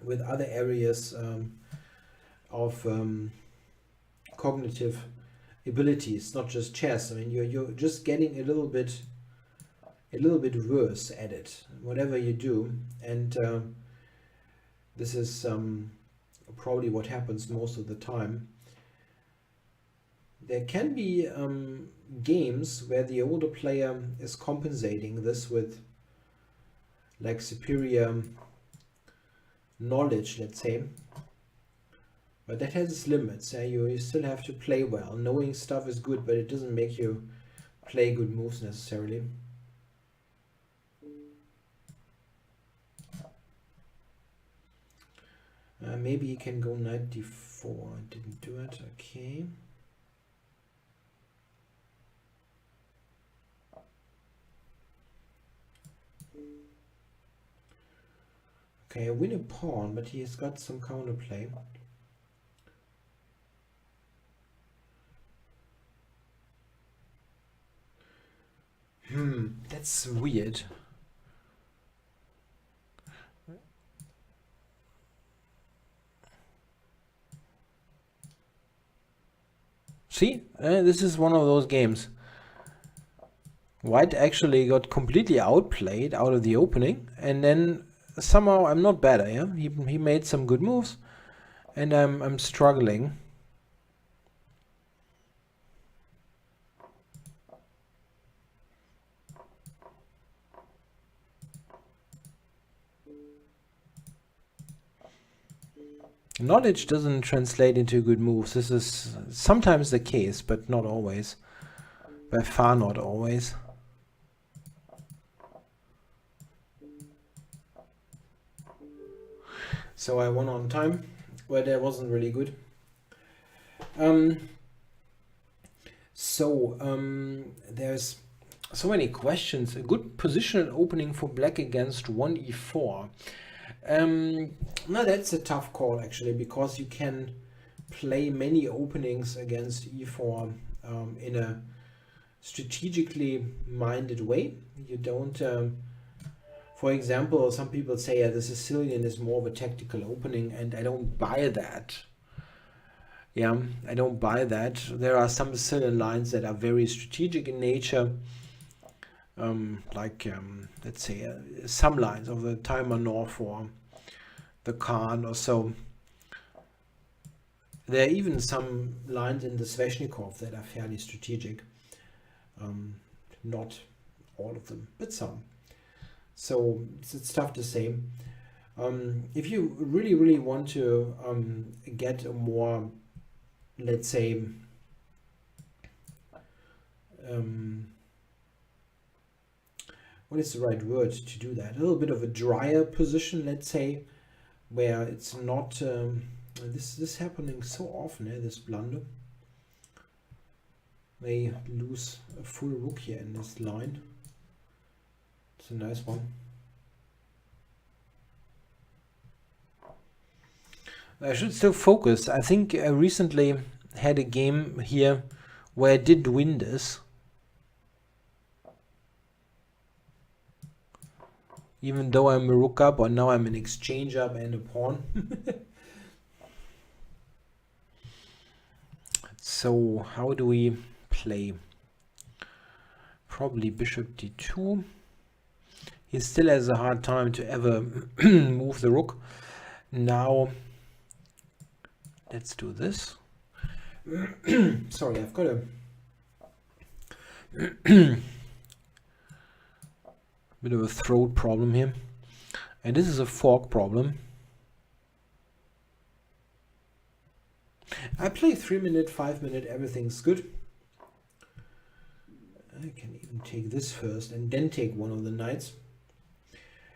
with other areas of cognitive abilities, not just chess. I mean, you're just getting a little bit worse at it, whatever you do, and this is probably what happens most of the time. There can be games where the older player is compensating this with like superior knowledge, let's say. But that has its limits. You still have to play well. Knowing stuff is good, but it doesn't make you play good moves necessarily. Maybe he can go knight d4. Didn't do it. Okay. Okay, I win a pawn, but he has got some counterplay. That's weird. See, this is one of those games. White actually got completely outplayed out of the opening, and then somehow I'm not better. Yeah, he made some good moves, and I'm struggling. Knowledge doesn't translate into good moves. This is sometimes the case, but not always. By far not always. So I won on time, where that wasn't really good. There's so many questions. A good positional opening for black against 1e4. No, that's a tough call actually, because you can play many openings against e4 in a strategically minded way. You don't, for example, some people say the Sicilian is more of a tactical opening, and I don't buy that. Yeah, I don't buy that. There are some Sicilian lines that are very strategic in nature. Let's say some lines of the Taimanov or the Khan or so. There are even some lines in the Sveshnikov that are fairly strategic. Not all of them, but some. So it's tough to say. If you really want to get a more, let's say, what is the right word to do that? A little bit of a drier position, let's say, where it's not this happening so often, this blunder. May lose a full rook here in this line. It's a nice one. I should still focus. I think I recently had a game here where I did win this. Even though I'm a rook up, or now I'm an exchange up and a pawn. So how do we play? Probably bishop d2. He still has a hard time to ever move the rook. Now let's do this. Sorry, I've got a bit of a throat problem here, and this is a fork problem. I play 3 minute, 5 minute, everything's good. I can even take this first and then take one of the knights.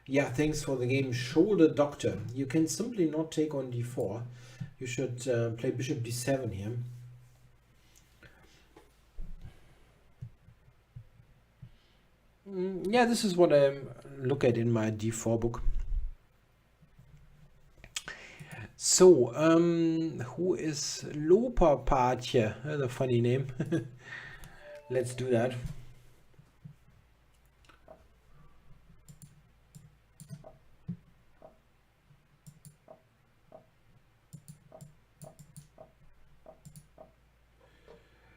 Yeah, thanks for the game, Shoulder Doctor. You can simply not take on d4. You should play bishop d7 here. Yeah, this is what I look at in my d4 book. So, who is Lopapatje? That's a funny name. Let's do that.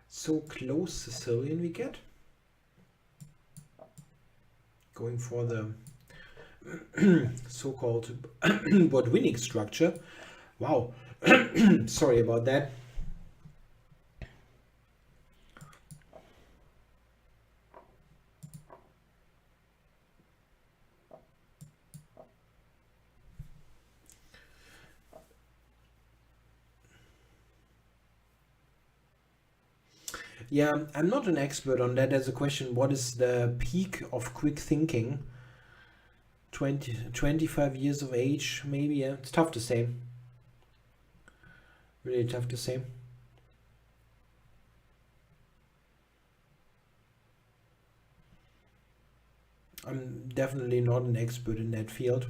So close Sicilian we get. Going for the so-called Botwinic structure. Wow, sorry about that. Yeah, I'm not an expert on that. There's a question, what is the peak of quick thinking? 25 years of age, maybe. Yeah, it's tough to say. Really tough to say. I'm definitely not an expert in that field.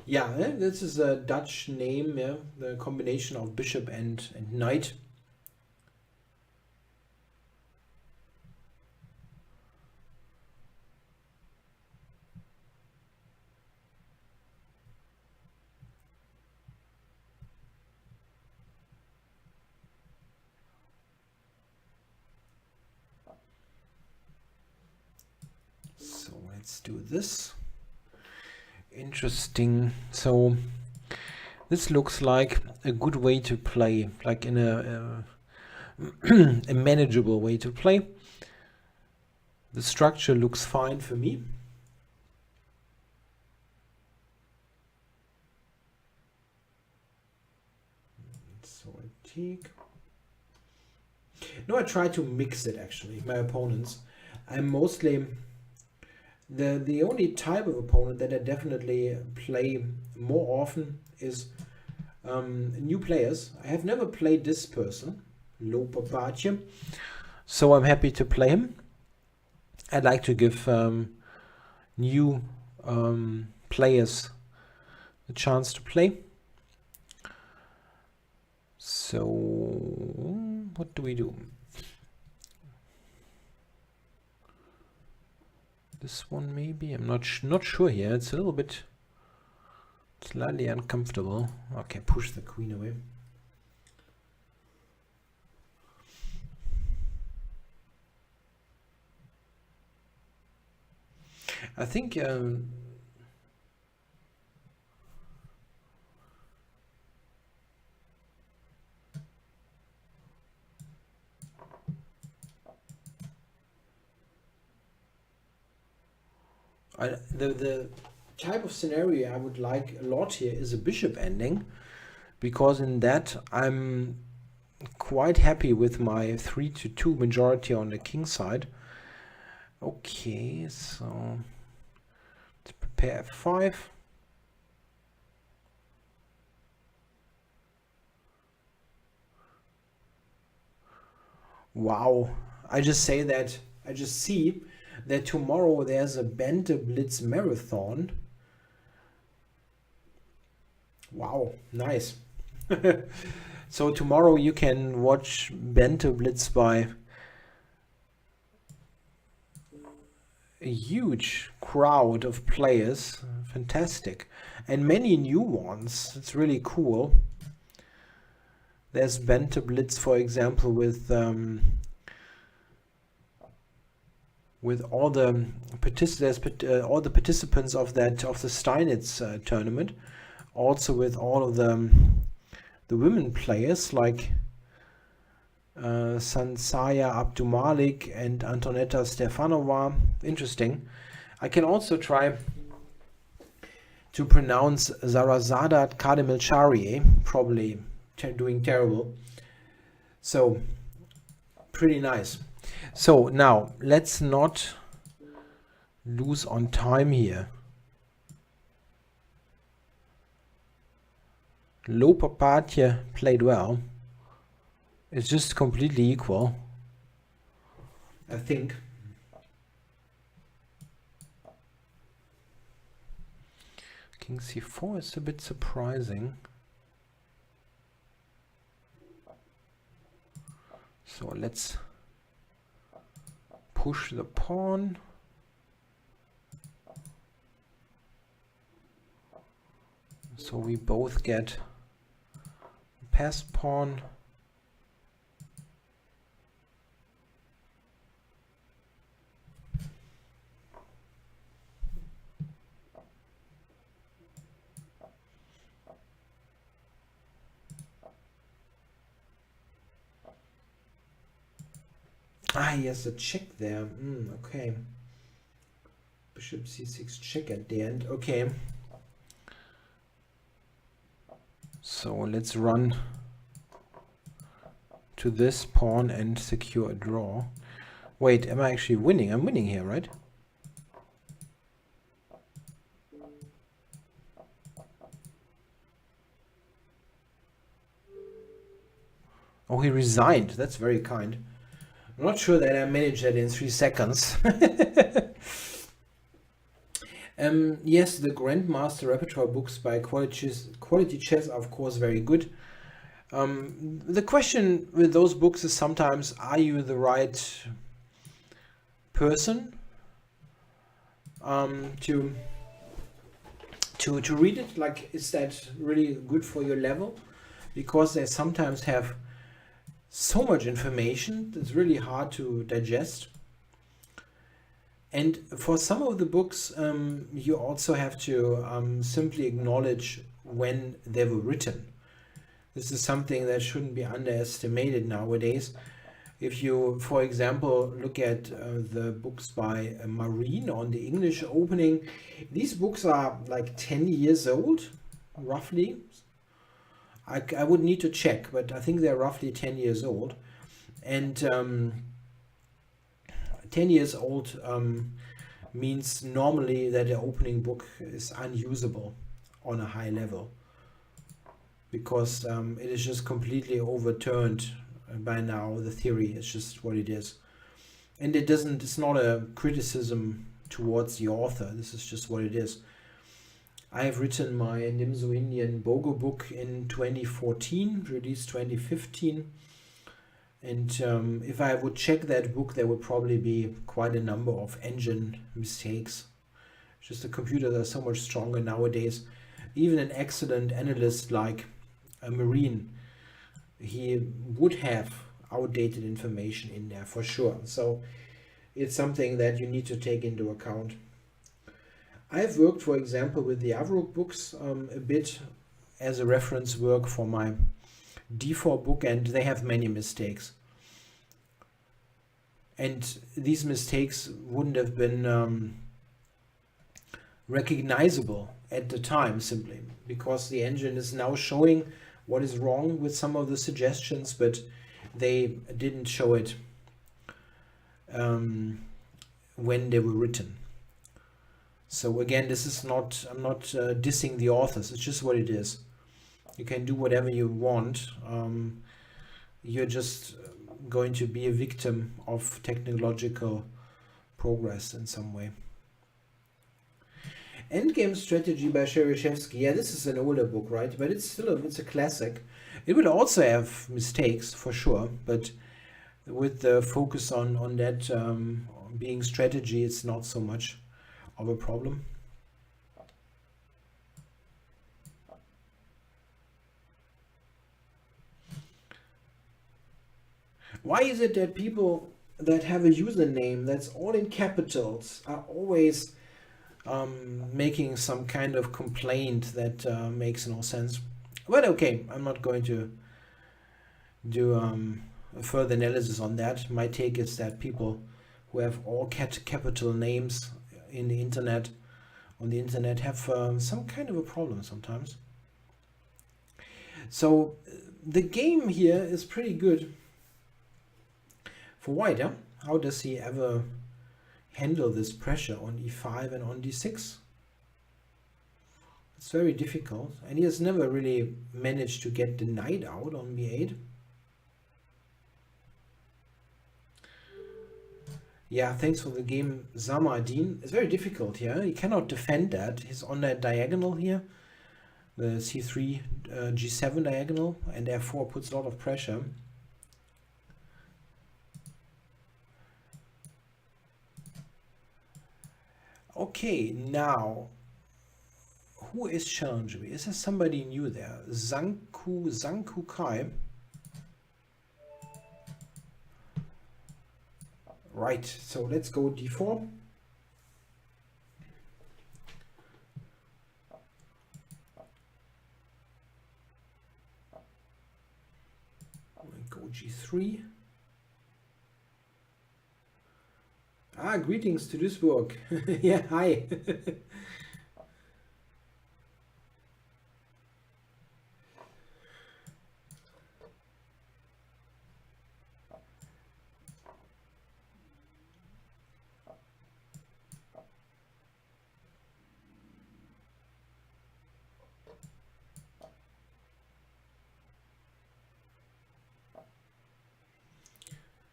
Yeah, this is a Dutch name, yeah, the combination of bishop and knight. So let's do this. Interesting. So this looks like a good way to play, like in a manageable way to play. The structure looks fine for me. So I take. No, I try to mix it actually, my opponents. I'm mostly The only type of opponent that I definitely play more often is new players. I have never played this person, Lopapache, so I'm happy to play him. I'd like to give new players a chance to play. So what do we do? This one maybe? I'm not sure here. It's a little bit slightly uncomfortable. Okay, push the queen away. I think the type of scenario I would like a lot here is a bishop ending, because in that I'm quite happy with my 3-2 majority on the king side. Okay, so let's prepare f5. Wow, I just see that tomorrow there's a Banter Blitz marathon. Wow, nice. So tomorrow you can watch Banter Blitz by a huge crowd of players. Fantastic. And many new ones. It's really cool. There's Banter Blitz, for example, with all the participants of the Steinitz tournament. Also with all of the women players like Sansaya Abdumalik and Antonetta Stefanova. Interesting. I can also try to pronounce Zarazadat Kademilcharie, probably doing terrible. So pretty nice. So now let's not lose on time here. Lopapache played well. It's just completely equal, I think. King c4 is a bit surprising. So let's push the pawn. So we both get passed pawn. Ah, yes, a check there. Okay. Bishop c6 check at the end. Okay. So let's run to this pawn and secure a draw. Wait, am I actually winning? I'm winning here, right? Oh, he resigned. That's very kind. I'm not sure that I managed that in 3 seconds. Yes, the Grandmaster repertoire books by Quality Chess are of course very good. The question with those books is sometimes, are you the right person to read it? Like, is that really good for your level? Because they sometimes have so much information that's really hard to digest. And for some of the books, you also have to simply acknowledge when they were written. This is something that shouldn't be underestimated nowadays. If you, for example, look at the books by Marine on the English opening, these books are like 10 years old, roughly. I would need to check, but I think they're roughly 10 years old. And 10 years old means normally that the opening book is unusable on a high level, because it is just completely overturned by now. The theory is just what it is, and it's not a criticism towards the author. This is just what it is. I have written my Nimzo Indian Bogo book in 2014, released 2015. And if I would check that book, there would probably be quite a number of engine mistakes. Just the computers are so much stronger nowadays. Even an excellent analyst like a Marine, he would have outdated information in there for sure. So it's something that you need to take into account. I've worked, for example, with the Avruk books a bit as a reference work for my D4 book, and they have many mistakes. And these mistakes wouldn't have been recognizable at the time, simply because the engine is now showing what is wrong with some of the suggestions, but they didn't show it when they were written. So again, this is not, I'm not dissing the authors, it's just what it is. You can do whatever you want. You're just going to be a victim of technological progress in some way. Endgame Strategy by Shereshevsky. Yeah, this is an older book, right? But it's still it's a classic. It will also have mistakes for sure, but with the focus on that being strategy, it's not so much of a problem. Why is it that people that have a username that's all in capitals are always making some kind of complaint that makes no sense? But okay, I'm not going to do a further analysis on that. My take is that people who have all capital names in the internet, on the internet, have some kind of a problem sometimes. So the game here is pretty good for white. Yeah? How does he ever handle this pressure on e5 and on d6? It's very difficult, and he has never really managed to get the knight out on b8. Yeah, thanks for the game, Zamadin. It's very difficult here. He cannot defend that. He's on that diagonal here, the c3, g7 diagonal, and f4 puts a lot of pressure. Okay, now, who is challenging me? Is there somebody new there? Zanku Kai. Right, so let's go d4. And go g3. Ah, greetings to Duisburg. Yeah, hi.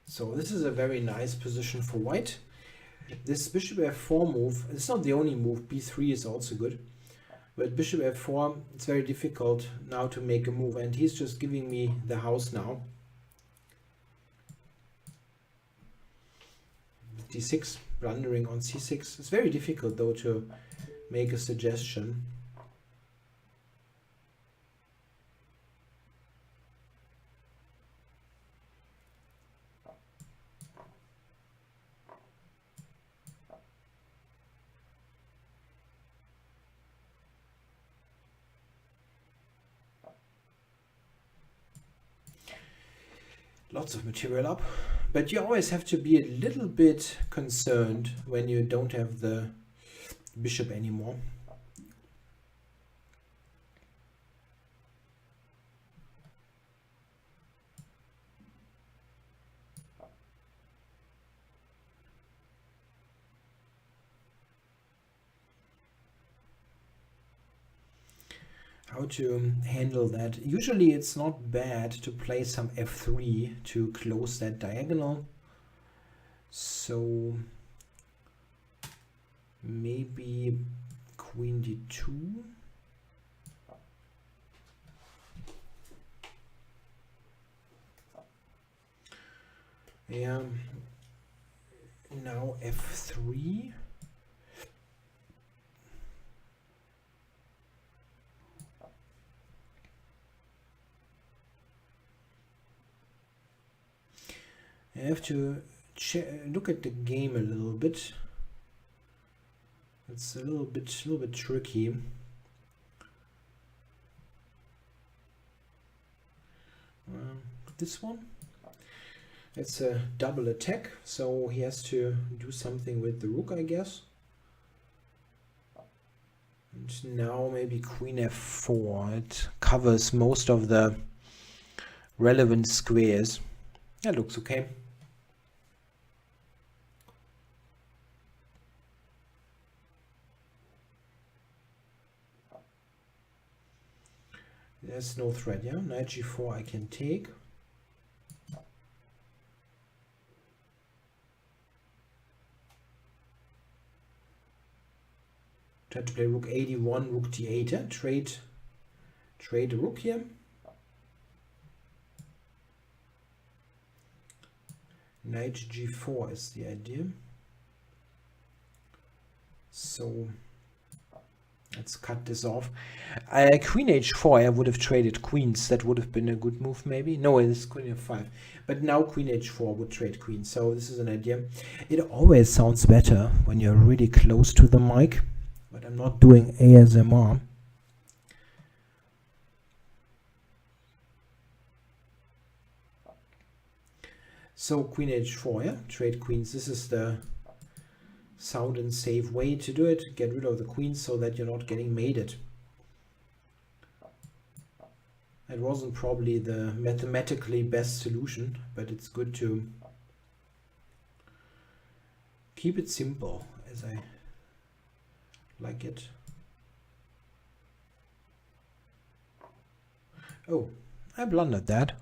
So this is a very nice position for white. This bishop f4 move, it's not the only move, b3 is also good. But bishop f4, it's very difficult now to make a move, and he's just giving me the house now. d6, blundering on c6. It's very difficult though to make a suggestion. Lots of material up, but you always have to be a little bit concerned when you don't have the bishop anymore. how to handle that. Usually it's not bad to play some f3 to close that diagonal. So maybe queen d2. Yeah, now f3. I have to look at the game a little bit. It's a little bit tricky. This one. It's a double attack, so he has to do something with the rook, I guess. And now maybe queen f4. It covers most of the relevant squares. That looks okay. There's no threat, yeah? Knight g4 I can take. Try to play rook a1, rook d8, yeah? Trade a rook here. Knight g4 is the idea. So let's cut this off. Queen h4, I would have traded queens. That would have been a good move maybe. No, it's queen f5. But now queen h4 would trade queens. So this is an idea. It always sounds better when you're really close to the mic. But I'm not doing ASMR. So queen h4, yeah? Trade queens. This is the sound and safe way to do it. Get rid of the queens so that you're not getting mated. It wasn't probably the mathematically best solution, but it's good to keep it simple, as I like it. Oh, I blundered that.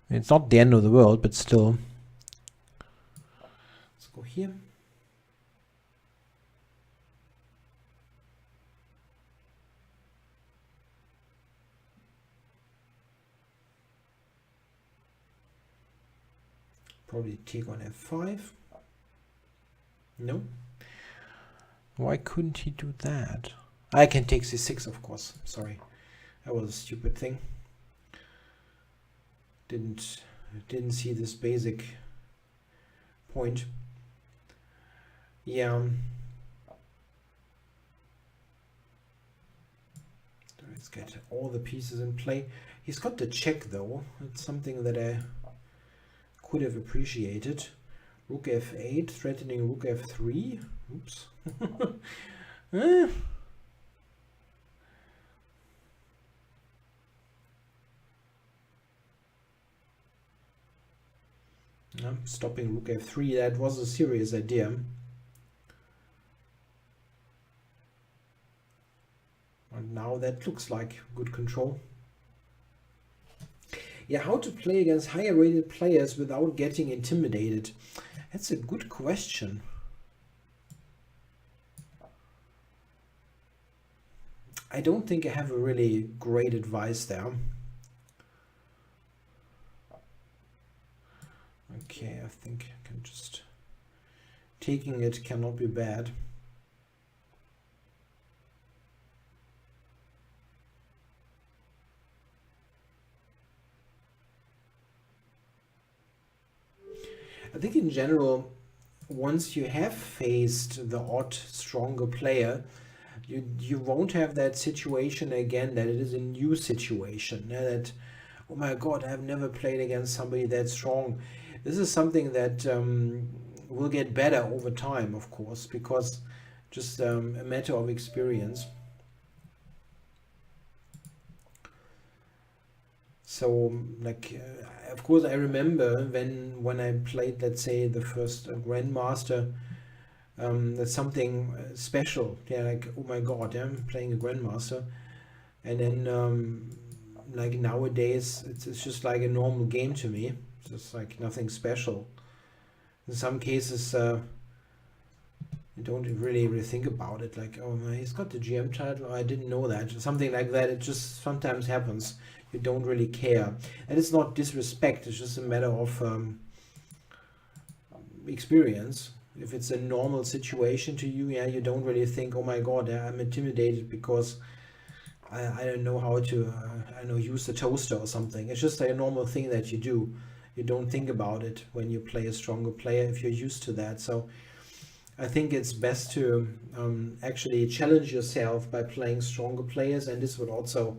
It's not the end of the world, but still. Let's go here. Probably take on f5. No. Why couldn't he do that? I can take c6, of course. Sorry, that was a stupid thing. Didn't see this basic point. Yeah. Let's get all the pieces in play. He's got the check though. It's something that I could have appreciated. Rook f8, threatening rook f3. Oops. Stopping rook f3, that was a serious idea. And now that looks like good control. Yeah, how to play against higher rated players without getting intimidated? That's a good question. I don't think I have a really great advice there. Okay, I think I can just... Taking it cannot be bad. I think in general, once you have faced the odd stronger player, you won't have that situation again, that it is a new situation. That, oh my god, I've never played against somebody that strong. This is something that will get better over time, of course, because just a matter of experience. So, like, of course, I remember when I played, let's say, the first Grandmaster, That's something special. Yeah, like, oh my God, yeah, I'm playing a grandmaster. And then like nowadays, it's just like a normal game to me. It's just like nothing special. In some cases, you don't really think about it. Like, oh man, he's got the GM title. Oh, I didn't know that. Something like that. It just sometimes happens. You don't really care, and it's not disrespect. It's just a matter of experience. If it's a normal situation to you, yeah, you don't really think, oh my God, I'm intimidated because I don't know how to, I don't know, use the toaster or something. It's just a normal thing that you do. You don't think about it when you play a stronger player if you're used to that. So I think it's best to actually challenge yourself by playing stronger players, and this would also,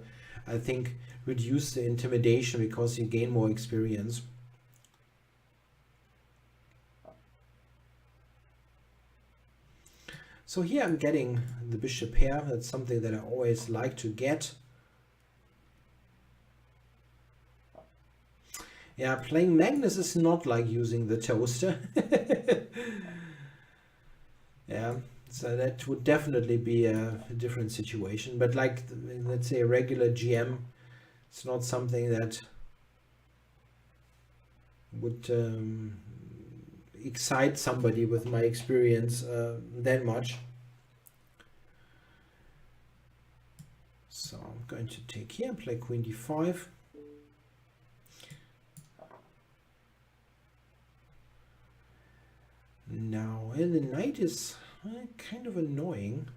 I think, reduce the intimidation because you gain more experience. So here I'm getting the bishop here. That's something that I always like to get. Yeah, playing Magnus is not like using the toaster. Yeah, so that would definitely be a different situation. But like, let's say a regular GM, it's not something that would excite somebody with my experience that much. So I'm going to take here and play queen d5. Now, the knight is kind of annoying.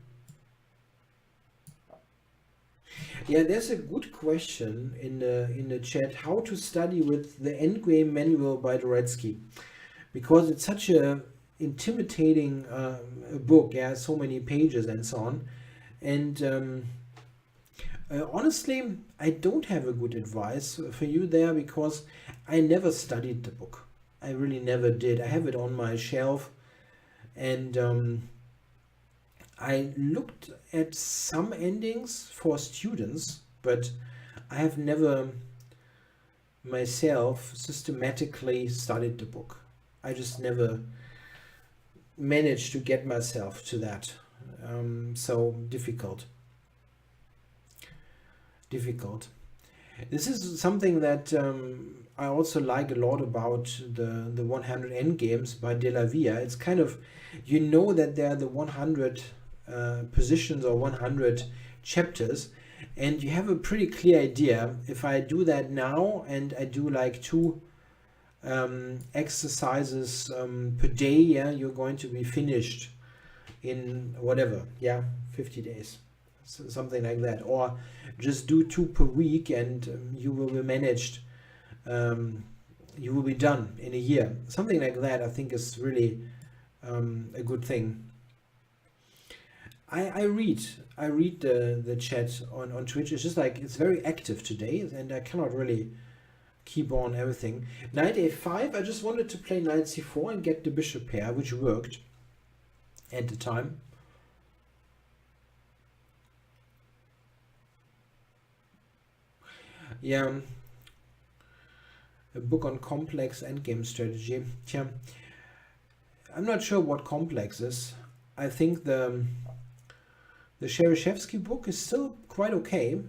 Yeah, there's a good question in the chat, how to study with the Endgame manual by Doretsky, because it's such a intimidating book. Yeah, so many pages and so on. And honestly, I don't have a good advice for you there because I never studied the book. I really never did. I have it on my shelf, and I looked at some endings for students, but I have never myself systematically studied the book. I just never managed to get myself to that. So difficult. This is something that I also like a lot about the 100 endgames by De La Via. It's kind of, you know, that there are the 100 positions or 100 chapters, and you have a pretty clear idea. If I do that now and I do like 2 exercises per day, yeah, you're going to be finished in whatever, yeah, 50 days. So something like that. Or just do 2 per week and you will be managed. You will be done in a year. Something like that, I think, is really a good thing. I read the chat on Twitch. It's just like, it's very active today, and I cannot really keep on everything. Knight a5. I just wanted to play knight c4 and get the bishop pair, which worked at the time. Yeah, a book on complex endgame strategy. Yeah, I'm not sure what complex is. I think the Cherysheevsky book is still quite okay.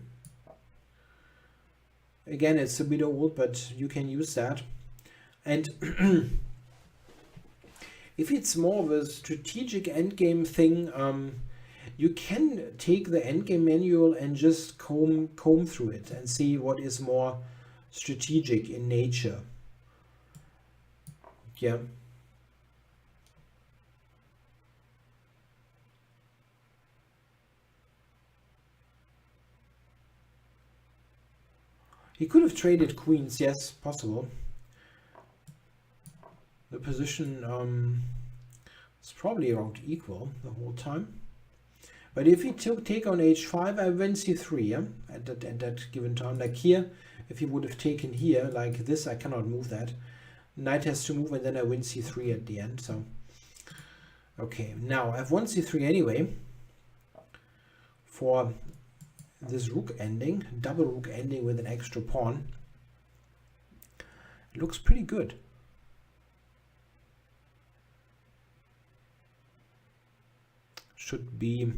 Again, it's a bit old, but you can use that. And if it's more of a strategic endgame thing, you can take the endgame manual and just comb through it and see what is more strategic in nature. Yeah. He could have traded queens, yes, possible. The position is probably around equal the whole time. But if he take on h5, I win c3, yeah? At that given time. Like here, if he would have taken here, like this, I cannot move that. Knight has to move, and then I win c3 at the end. So, okay, now I have won c3 anyway. For this rook ending, double rook ending with an extra pawn. It looks pretty good. should be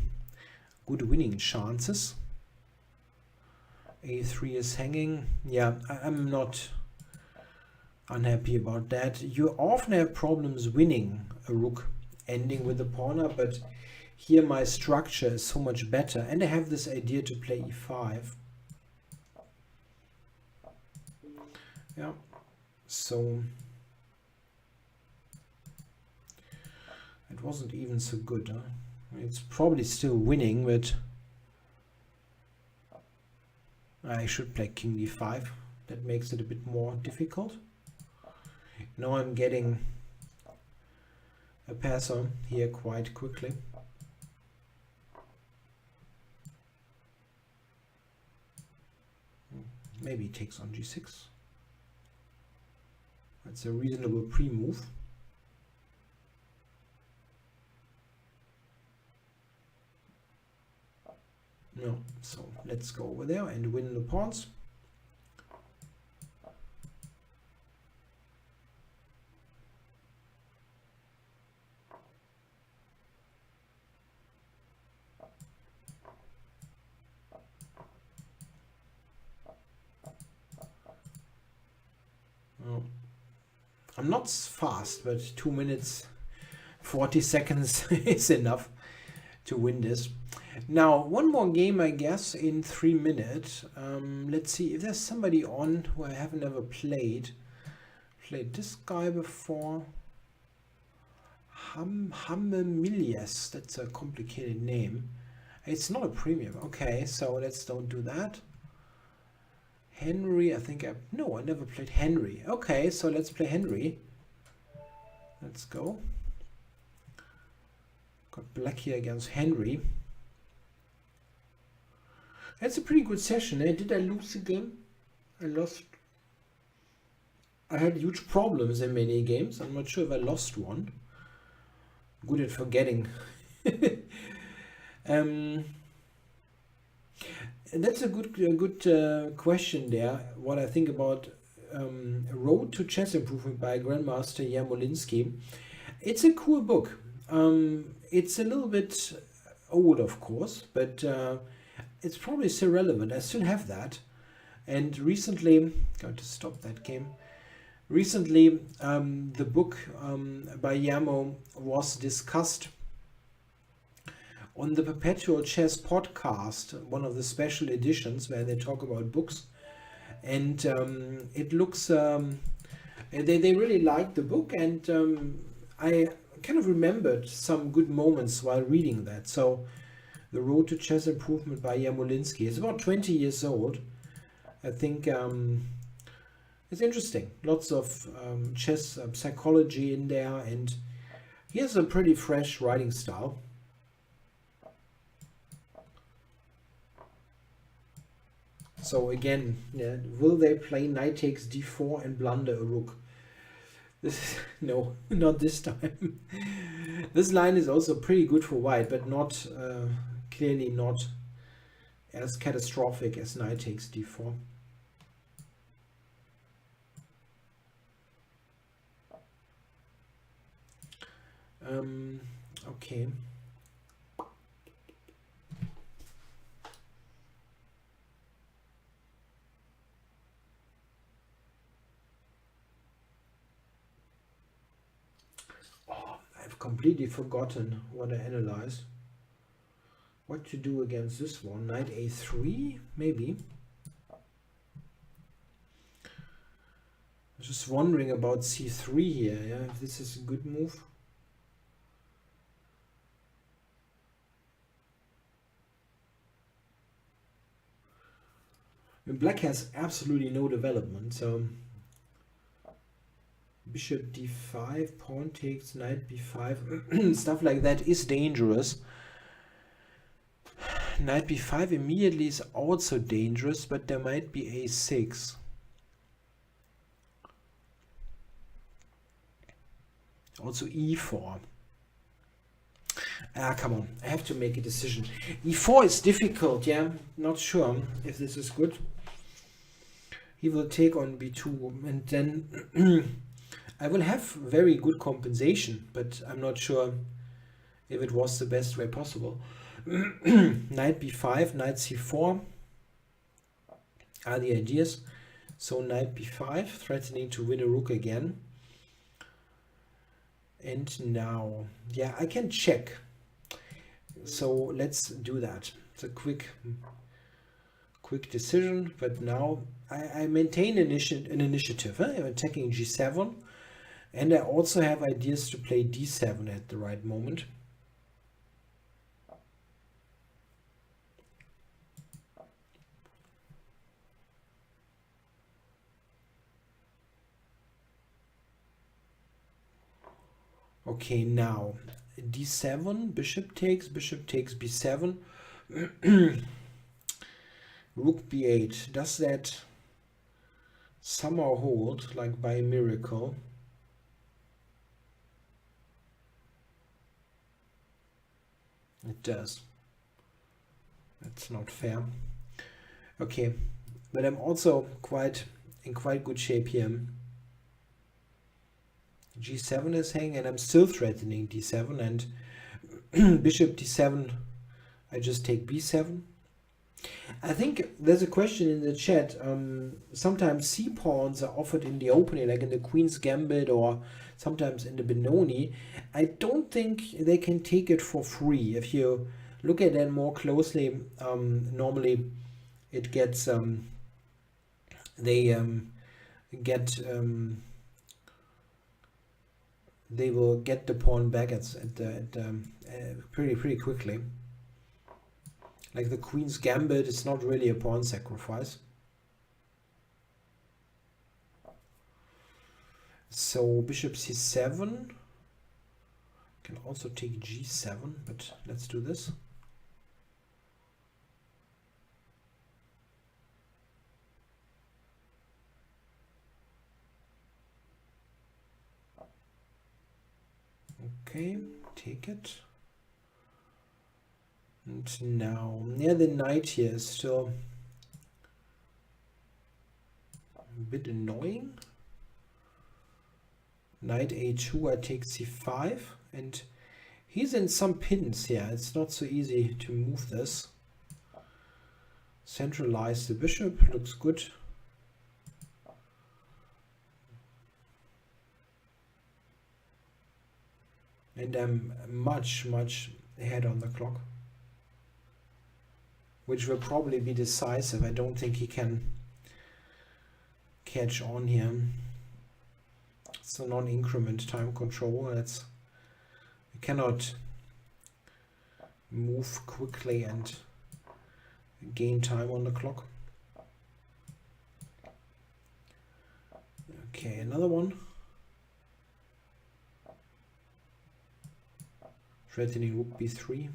good winning chances. A3 is hanging. Yeah, I'm not unhappy about that. You often have problems winning a rook ending with the pawn up, but here my structure is so much better, and I have this idea to play e5. Yeah, so it wasn't even so good, huh? It's probably still winning, but I should play king d5. That makes it a bit more difficult. Now I'm getting a passer here quite quickly. Maybe he takes on g6. That's a reasonable pre-move. No, so let's go over there and win the pawns. Oh. I'm not fast, but 2 minutes 40 seconds is enough to win this. Now, one more game, I guess, in 3 minutes. Let's see if there's somebody on who I haven't ever played. Played this guy before. Hamemilias. That's a complicated name. It's not a premium. Okay, so let's don't do that. Henry, I think I never played Henry. Okay, so let's play Henry. Let's go. Got black here against Henry. That's a pretty good session, eh? Did I lose again? I lost. I had huge problems in many games. I'm not sure if I lost one. Good at forgetting. That's a good question there. What I think about Road to Chess Improvement by Grandmaster Yarmolinsky. It's a cool book. It's a little bit old, of course, but it's probably still relevant. I still have that. And recently, going to stop that game. Recently, the book by Yarmo was discussed on the Perpetual Chess podcast, one of the special editions where they talk about books. And it looks, they really liked the book, and I kind of remembered some good moments while reading that. So The Road to Chess Improvement by Yarmolinsky. It's about 20 years old. I think it's interesting. Lots of chess psychology in there, and he has a pretty fresh writing style. So again, yeah, will they play knight takes d4 and blunder a rook? This is, no, not this time. This line is also pretty good for white, but not clearly not as catastrophic as knight takes d4. Okay. I've completely forgotten what I analyzed. What to do against this one? Knight a3, maybe. I was just wondering about c3 here. Yeah, if this is a good move. And black has absolutely no development, so bishop d5, pawn takes, knight b5, stuff like that is dangerous. Knight b5 immediately is also dangerous, but there might be a6. Also e4. Ah, come on, I have to make a decision. e4 is difficult, yeah, not sure if this is good. He will take on b2, and then I will have very good compensation, but I'm not sure if it was the best way possible. Knight b5, knight c4 are the ideas. So knight b5, threatening to win a rook again. And now, yeah, I can check. So let's do that. It's a quick decision, but now I maintain an initiative. I'm attacking g7, and I also have ideas to play d7 at the right moment. Okay, now d7, bishop takes b7, rook b8. Does that somehow hold, like by a miracle? It does. That's not fair. Okay, but I'm also in quite good shape here. g7 is hanging, and I'm still threatening d7, and bishop d7, I just take b7. I think there's a question in the chat. Sometimes c-pawns are offered in the opening, like in the Queen's Gambit or sometimes in the Benoni. I don't think they can take it for free. If you look at that more closely, normally it gets they will get the pawn back pretty quickly. Like the Queen's Gambit, it's not really a pawn sacrifice. So bishop c7, can also take g7, but let's do this. Okay, take it. And now, yeah, the knight here is still a bit annoying. Knight a2, I take c5, and he's in some pins here. It's not so easy to move this. Centralize the bishop, looks good. And I'm much ahead on the clock, which will probably be decisive. I don't think he can catch on here. It's a non-increment time control. We cannot move quickly and gain time on the clock. Okay, another one. Threatening rook b3.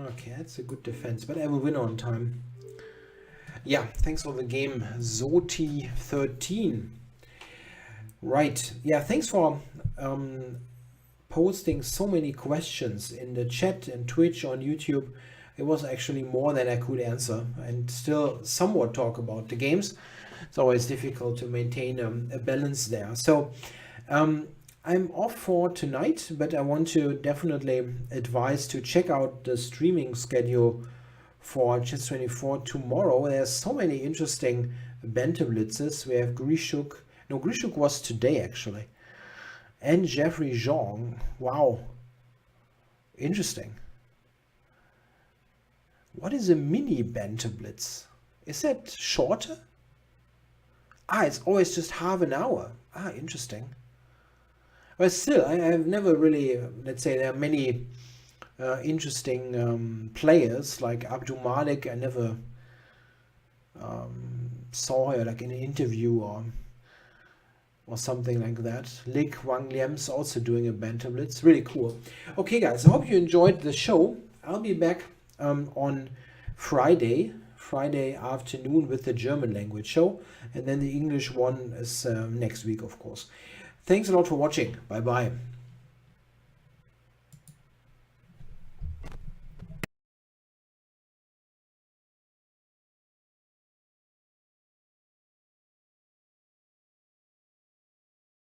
Okay, that's a good defense, but I will win on time. Yeah, thanks for the game, Zoti13. Right, yeah, thanks for posting so many questions in the chat and Twitch on YouTube. It was actually more than I could answer, and still somewhat talk about the games. It's always difficult to maintain a balance there. So I'm off for tonight, but I want to definitely advise to check out the streaming schedule for Chess24 tomorrow. There's so many interesting Banter Blitzes. We have Grishuk. No, Grishuk was today actually. And Jeffrey Zhang. Wow. Interesting. What is a mini Banter Blitz? Is that shorter? Ah, it's always just half an hour. Ah, interesting. But still, I have never really, let's say, there are many interesting players like Abdul Malik. I never saw her like in an interview or something like that. Lik Wang Liam's also doing a Banter Blitz. Really cool. Okay, guys, I hope you enjoyed the show. I'll be back on Friday afternoon with the German language show, and then the English one is next week, of course. Thanks a lot for watching. Bye bye.